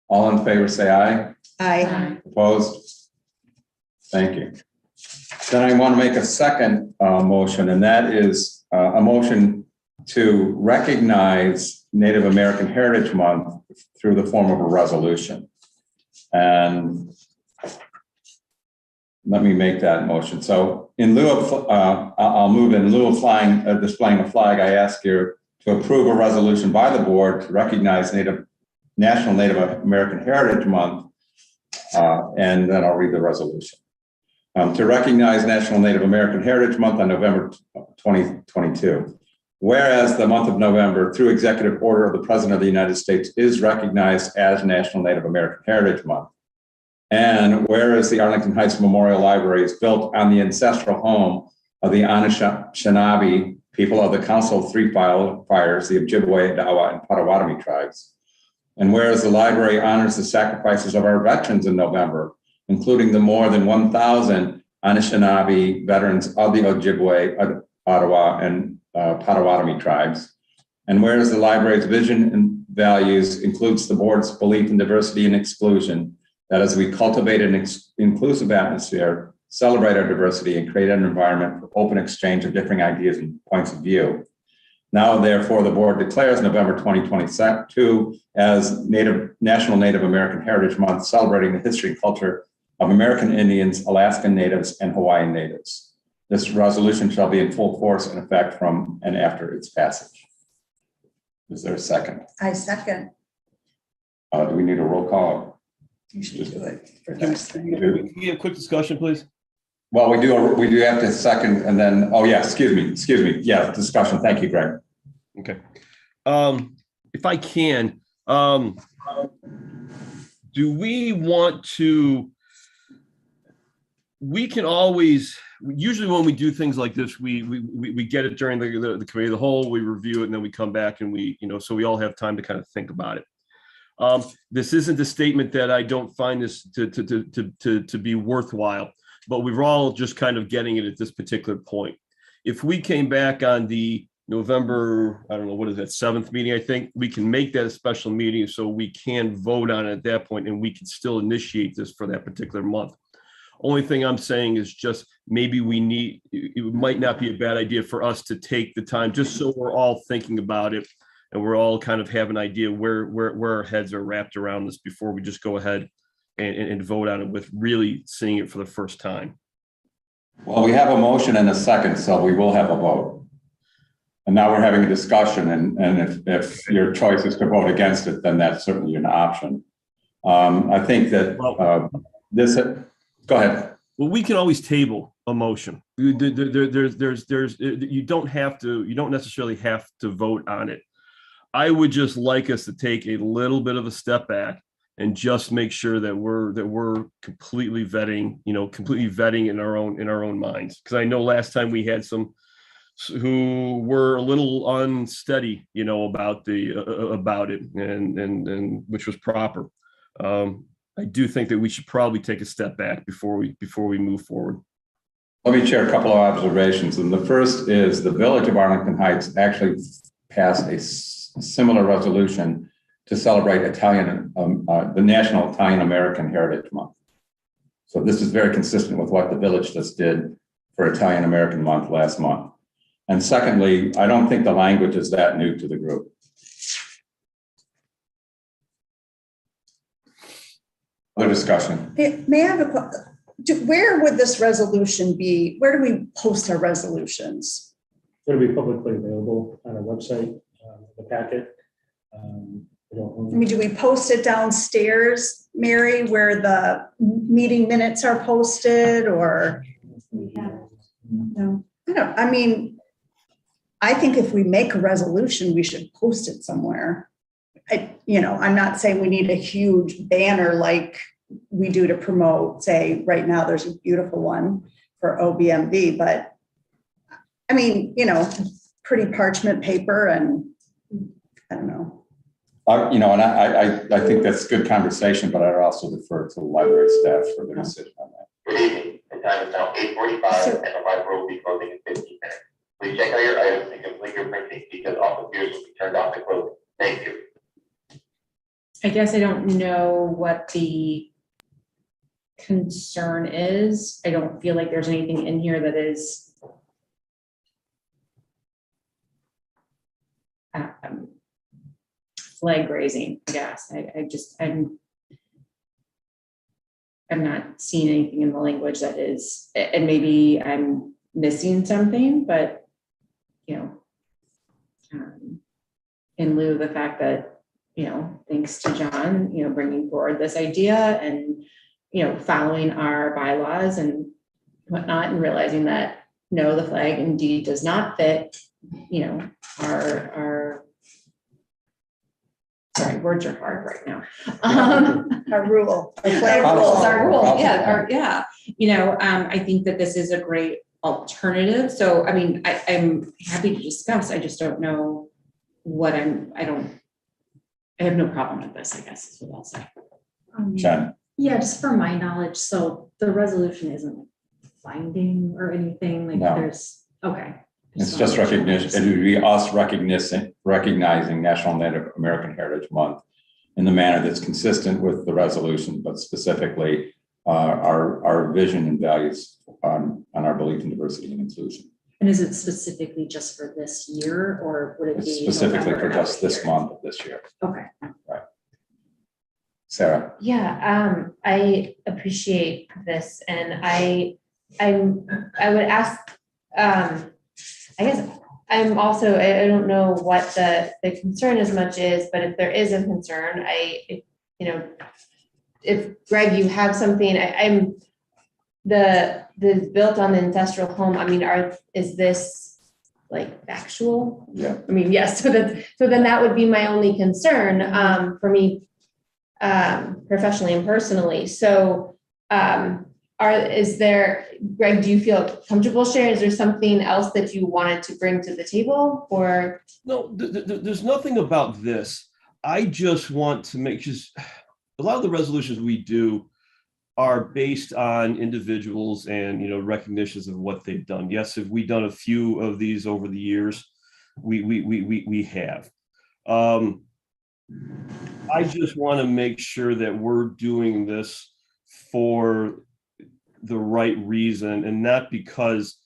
All in favor, say aye. Aye. Opposed? Thank you. Then I want to make a second motion, and that is a motion to recognize Native American Heritage Month through the form of a resolution. And let me make that motion. So in lieu of, I'll move in lieu of displaying a flag, I ask you to approve a resolution by the board to recognize National Native American Heritage Month. And then I'll read the resolution. To recognize National Native American Heritage Month on November 2022. Whereas the month of November, through executive order of the President of the United States, is recognized as National Native American Heritage Month. And whereas the Arlington Heights Memorial Library is built on the ancestral home of the Anishinaabe people of the Council of Three Fires, the Ojibwe, Dawa, and Potawatomi tribes. And whereas the library honors the sacrifices of our veterans in November, including the more than 1,000 Anishinaabe veterans of the Ojibwe, Ottawa, and Potawatomi tribes. And whereas the library's vision and values includes the board's belief in diversity and exclusion, that as we cultivate an inclusive atmosphere, celebrate our diversity, and create an environment for open exchange of differing ideas and points of view. Now, therefore, the board declares November 2022 as National Native American Heritage Month, celebrating the history and culture of American Indians, Alaskan Natives, and Hawaiian Natives. This resolution shall be in full force and effect from and after its passage. Is there a second? I second. Do we need a roll call? You should do it for Can this thing. we have a quick discussion, please? Well, we do have to second and then, oh yeah, excuse me. Yeah, discussion. Thank you, Greg. Okay. If I can, do we want to, we can always, usually when we do things like this, we get it during the committee of the whole, we review it, and then we come back and we, so we all have time to kind of think about it. This isn't a statement that I don't find this to be worthwhile, but we're all just kind of getting it at this particular point. If we came back on the November, I don't know, what is that, 7th meeting, I think, we can make that a special meeting so we can vote on it at that point and we can still initiate this for that particular month. Only thing I'm saying is just maybe it might not be a bad idea for us to take the time, just so we're all thinking about it and we're all kind of have an idea where our heads are wrapped around this before we just go ahead and vote on it with really seeing it for the first time. Well, we have a motion and a second, so we will have a vote. And now we're having a discussion, and if your choice is to vote against it, then that's certainly an option. I think that go ahead. Well, we can always table a motion. You don't necessarily have to vote on it. I would just like us to take a little bit of a step back and just make sure that we're completely vetting in our own minds. Because I know last time we had some who were a little unsteady, about it, and which was proper. I do think that we should probably take a step back before we move forward. Let me share a couple of observations. And the first is the Village of Arlington Heights actually passed a similar resolution to celebrate the National Italian American Heritage Month. So this is very consistent with what the village just did for Italian American Month last month. And secondly, I don't think the language is that new to the group. Other discussion. May I have where would this resolution be? Where do we post our resolutions? It'll be publicly available on our website, the packet. Do we post it downstairs, Mary, where the meeting minutes are posted, or? No, I think if we make a resolution, we should post it somewhere. I'm not saying we need a huge banner like we do to promote, say, right now there's a beautiful one for OBMV, but pretty parchment paper, and I don't know. And I think that's good conversation, but I'd also defer to the library staff for their decision on that. Good evening. The time is now 8:45 and the library will be closing in 15 minutes. Please check out your items and complete your printing because all computers will be turned off at closing. Thank you. I guess I don't know what the concern is. I don't feel like there's anything in here that is flag raising, I guess. I'm not seeing anything in the language that is, and maybe I'm missing something, but in lieu of the fact that, thanks to John, bringing forward this idea and, following our bylaws and whatnot, and realizing that, no, the flag indeed does not fit, our sorry, words are hard right now. Our rule, our flag our rule, yeah. I think that this is a great alternative. So, I'm happy to discuss. I just don't know what I have no problem with this, I guess is what I'll say. Jen. Yeah, just for my knowledge, so the resolution isn't binding or anything, there's, okay. It's just recognition. It would be us recognizing National Native American Heritage Month in the manner that's consistent with the resolution, but specifically our vision and values on our belief in diversity and inclusion. And is it specifically just for this year, or would it It's be? specifically November for just every this year? month of this year. Okay. Sarah? Yeah, I appreciate this, and I would ask, I guess I'm also, I don't know what the concern as much is, but if there is a concern, if Greg, you have something, I'm the built on the industrial home, I mean, is this like factual? Yeah. I mean, yes, so then that would be my only concern, for me, professionally and personally. So, Greg, do you feel comfortable sharing? Is there something else that you wanted to bring to the table, or? No, there's nothing about this. I just want to make just a lot of the resolutions we do are based on individuals and, you know, recognitions of what they've done. Yes, have we done a few of these over the years? We have. I just want to make sure that we're doing this for the right reason and not because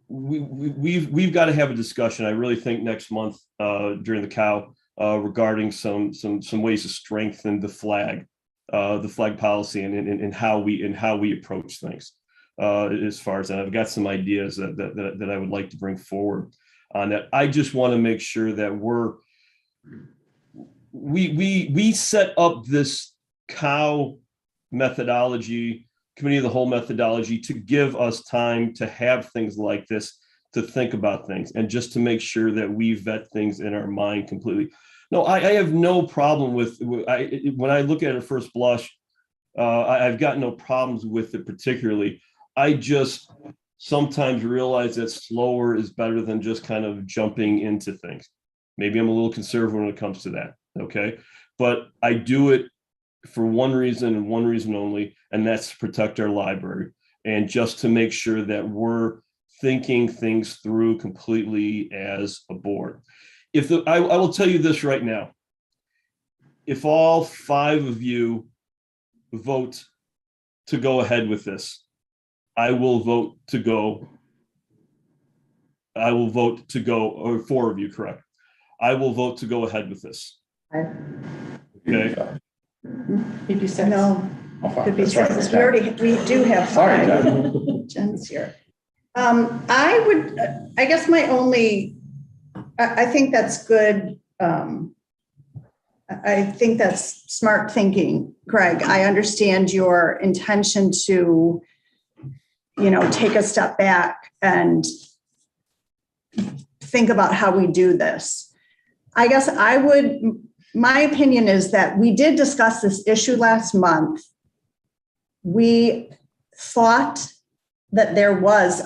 we've got to have a discussion. I really think next month during the cow regarding some ways to strengthen the flag policy and how we approach things. As far as that, I've got some ideas that I would like to bring forward on that. I just want to make sure that we set up this cow methodology, committee of the whole methodology, to give us time to have things like this, to think about things, and just to make sure that we vet things in our mind completely. No, I have no problem with when I look at it at first blush, I've got no problems with it particularly. I just sometimes realize that slower is better than just kind of jumping into things. Maybe I'm a little conservative when it comes to that. Okay. But I do it for one reason and one reason only, and that's to protect our library and just to make sure that we're thinking things through completely as a board. I will tell you this right now. If all 5 of you vote to go ahead with this, I will vote to go. Or 4 of you, correct? I will vote to go ahead with this. Okay. Maybe 6. No, could be That's right. 6. We do have 5. Sorry, Jen. Jen's here. I guess my only, I think that's good. I think that's smart thinking, Greg. I understand your intention to, take a step back and think about how we do this. I guess my opinion is that we did discuss this issue last month. We thought that there was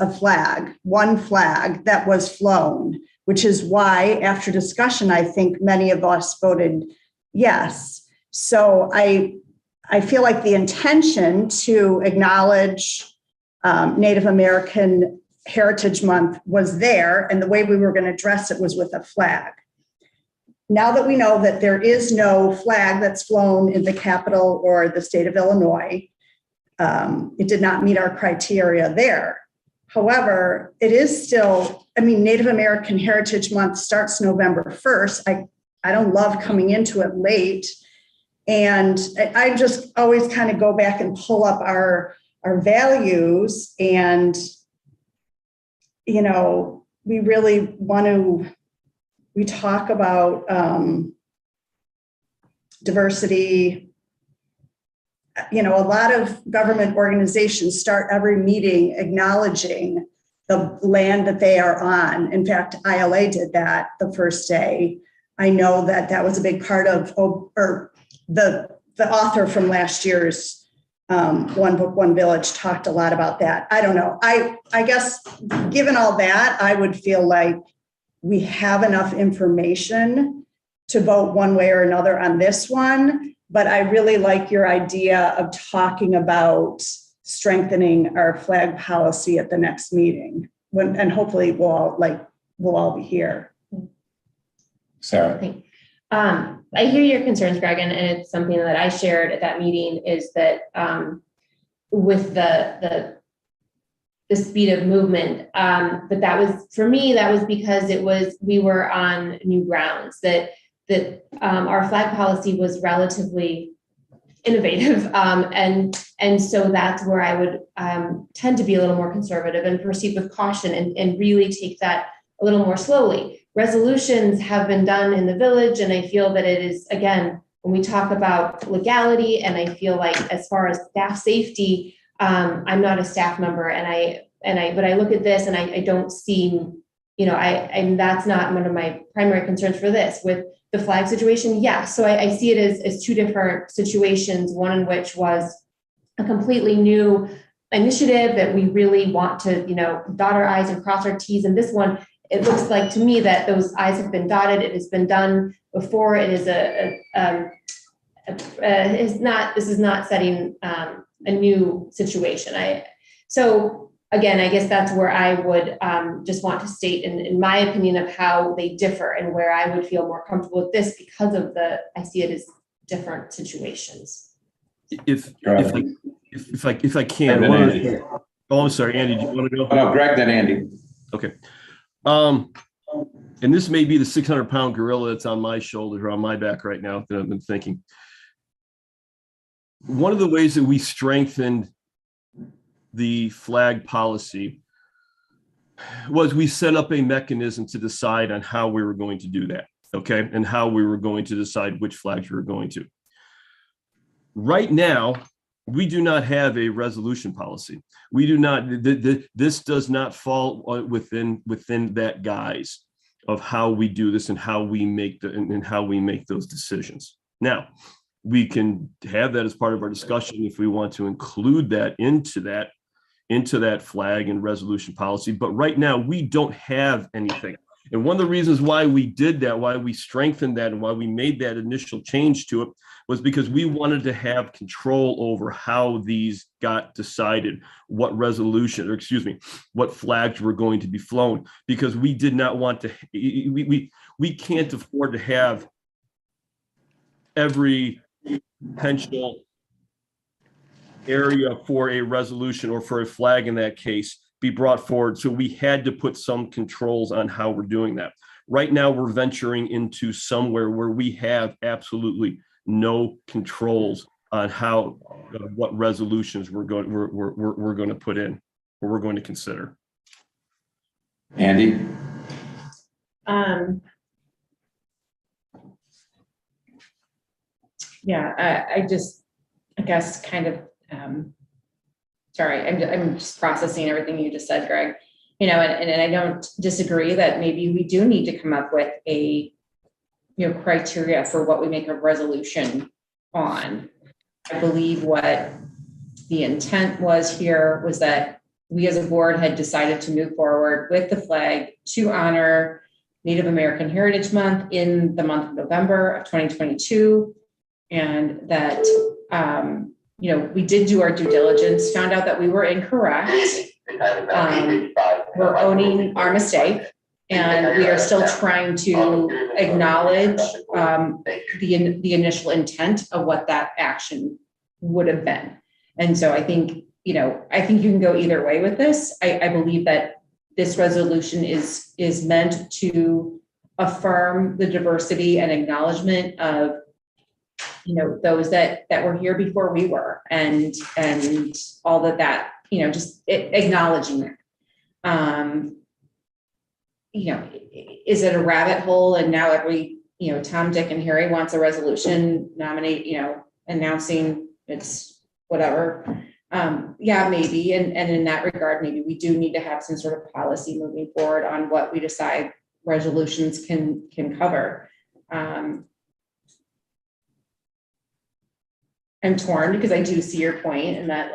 one flag that was flown, which is why after discussion, I think many of us voted yes. So I feel like the intention to acknowledge Native American Heritage Month was there, and the way we were going to address it was with a flag. Now that we know that there is no flag that's flown in the Capitol or the state of Illinois, it did not meet our criteria there. However, it is still, Native American Heritage Month starts November 1st. I don't love coming into it late. And I just always kind of go back and pull up our values, and, we really want to, we talk about diversity. A lot of government organizations start every meeting acknowledging the land that they are on. In fact, ILA did that the first day. I know that was a big part of, or the author from last year's One Book, One Village talked a lot about that. I don't know. I guess given all that, I would feel like we have enough information to vote one way or another on this one. But I really like your idea of talking about strengthening our flag policy at the next meeting, and hopefully we'll all be here. Sarah. I hear your concerns, Greg, and it's something that I shared at that meeting, is that with the the speed of movement. But that was, for me, that was because we were on new grounds, that our flag policy was relatively innovative. And so that's where I would tend to be a little more conservative and proceed with caution and really take that a little more slowly. Resolutions have been done in the village, and I feel that it is, again, when we talk about legality, and I feel like as far as staff safety, I'm not a staff member, but I look at this and I don't see, and that's not one of my primary concerns for this. With the flag situation, yes. So I see it as two different situations, one in which was a completely new initiative that we really want to, dot our I's and cross our T's. And this one, it looks like to me that those I's have been dotted. It has been done before. It is this is not setting a new situation. So again, I guess that's where I would just want to state in my opinion of how they differ and where I would feel more comfortable with this because of I see it as different situations. If I can, I'm sorry, Andy, do you want to go? No, Greg, then Andy. Okay. And this may be the 600-pound gorilla that's on my shoulders or on my back right now that I've been thinking. One of the ways that we strengthened the flag policy was we set up a mechanism to decide on how we were going to do that, okay? And how we were going to decide which flags we were going to. Right now, we do not have a resolution policy. We do not, this does not fall within that guise of how we do this and how we make those decisions. Now, we can have that as part of our discussion if we want to include that into that flag and resolution policy. But right now, we don't have anything. And one of the reasons why we did that, why we strengthened that, and why we made that initial change to it was because we wanted to have control over how these got decided, what flags were going to be flown, because we did not want to, we can't afford to have every potential area for a resolution or for a flag in that case be brought forward. So we had to put some controls on how we're doing that. Right now, we're venturing into somewhere where we have absolutely no controls on how what resolutions we're going to put in or we're going to consider. Andy? Yeah, I guess kind of, sorry, I'm just processing everything you just said, Greg. And I don't disagree that maybe we do need to come up with a, criteria for what we make a resolution on. I believe what the intent was here was that we as a board had decided to move forward with the flag to honor Native American Heritage Month in the month of November of 2022. And that, we did do our due diligence, found out that we were incorrect. We're owning our mistake, and we are still trying to acknowledge the initial intent of what that action would have been. And so I think, you can go either way with this. I believe that this resolution is meant to affirm the diversity and acknowledgement of those that were here before we were, and all that, just acknowledging it. Is it a rabbit hole? And now every, Tom, Dick, and Harry wants a resolution announcing it's whatever. Yeah, maybe. And in that regard, maybe we do need to have some sort of policy moving forward on what we decide resolutions can cover. I'm torn because I do see your point in that,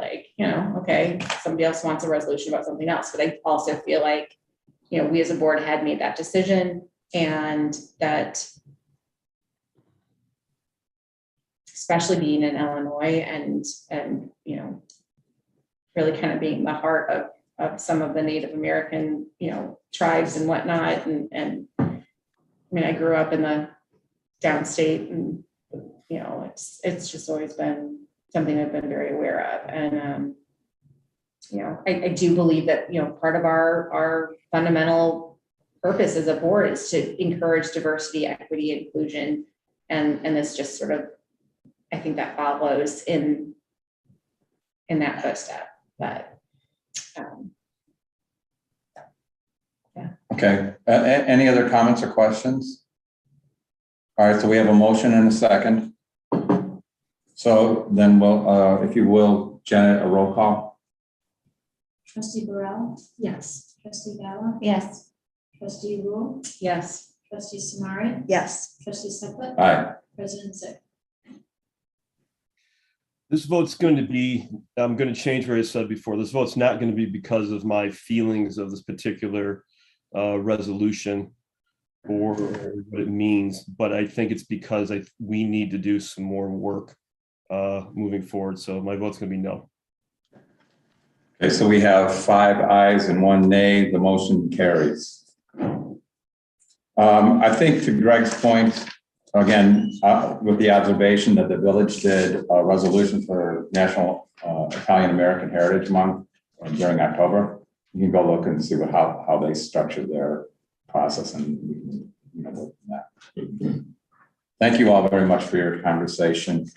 okay, somebody else wants a resolution about something else, but I also feel like, we as a board had made that decision, and that, especially being in Illinois and really kind of being the heart of some of the Native American, tribes and whatnot. And I grew up in the downstate, and it's just always been something I've been very aware of. And I do believe that, part of our fundamental purpose as a board is to encourage diversity, equity, inclusion. And this just sort of, I think that follows in that first step, but. Okay, any other comments or questions? All right, so we have a motion and a second. So then we'll, if you will, Janet, a roll call. Trustee Burrell? Yes. Trustee Gala? Yes. Trustee Rule? Yes. Trustee Samari? Yes. Trustee Seclet? Aye. President Zick? This vote's going to be, I'm going to change what I said before. This vote's not going to be because of my feelings of this particular resolution or what it means, but I think it's because we need to do some more work moving forward. So my vote's going to be no. Okay, so we have 5 ayes and 1 nay. The motion carries. I think to Greg's point, again, with the observation that the village did a resolution for National Italian American Heritage Month during October, you can go look and see how they structured their process, and we can, work on that. Thank you all very much for your conversation.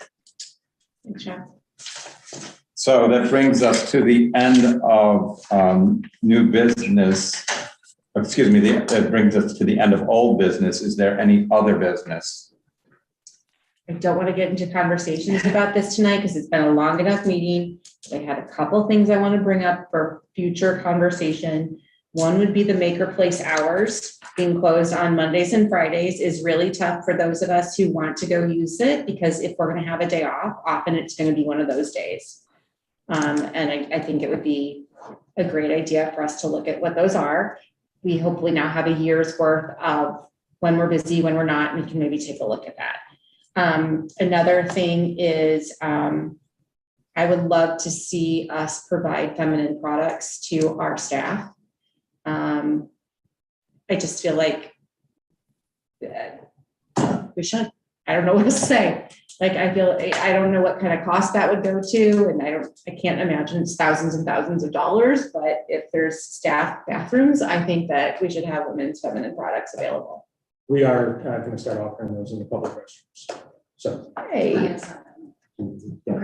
Thanks, Jeff. So that brings us to the end of new business. Excuse me, that brings us to the end of old business. Is there any other business? I don't want to get into conversations about this tonight because it's been a long enough meeting. I had a couple things I want to bring up for future conversation. One would be the Maker Place hours being closed on Mondays and Fridays is really tough for those of us who want to go use it, because if we're going to have a day off, often it's going to be one of those days. And I think it would be a great idea for us to look at what those are. We hopefully now have a year's worth of when we're busy, when we're not, and we can maybe take a look at that. Another thing is I would love to see us provide feminine products to our staff. I just feel like we should. I don't know what to say. Like, I don't know what kind of cost that would go to, and I can't imagine it's thousands and thousands of dollars, but if there's staff bathrooms, I think that we should have women's feminine products available. We are going to start offering those in the public restrooms. So Hey. yeah,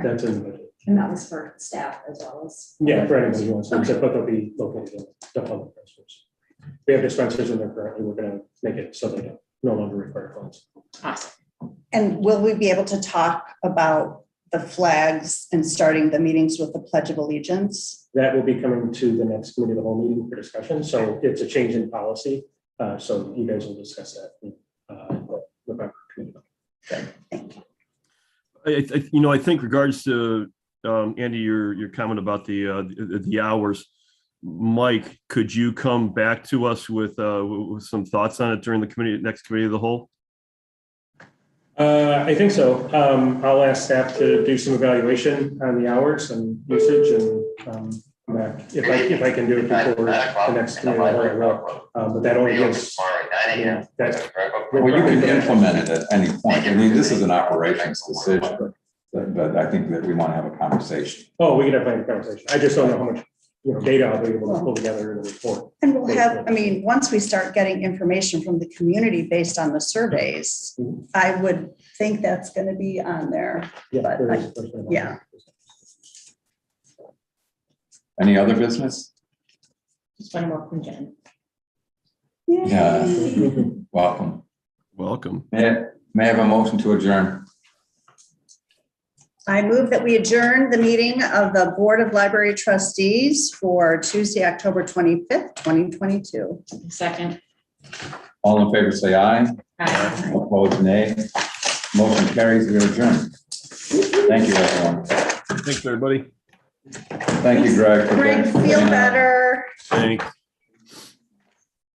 that's in the budget. And that was for staff as well as. Yeah, for anybody who wants to use it, but they'll be located in the public restrooms. We have dispensers in there currently. We're going to make it so they don't no longer require phones. Awesome. And will we be able to talk about the flags and starting the meetings with the Pledge of Allegiance? That will be coming to the next committee of the whole meeting for discussion. So it's a change in policy. So you guys will discuss that in the November committee. Good, thank you. I think regards to Andy, your comment about the hours, Mike, could you come back to us with some thoughts on it during the next committee of the whole? I think so. I'll ask staff to do some evaluation on the hours and usage, and come back. If I can do it before the next committee, I will. But that only gives. Well, you can implement it at any point. I mean, this is an operations decision, but I think that we want to have a conversation. Oh, we can definitely have a conversation. I just don't know how much data I'll be able to pull together in a report. And we'll have, once we start getting information from the community based on the surveys, I would think that's going to be on there. Yeah, But yeah. Any other business? Just want to welcome Jen. Yeah. Welcome. Welcome. May I have a motion to adjourn? I move that we adjourn the meeting of the Board of Library Trustees for Tuesday, October 25th, 2022. Second. All in favor, say aye. Aye. Opposed, nay. Motion carries. We adjourn. Thank you, everyone. Thanks, everybody. Thank you, Greg. Greg, feel better. Thanks.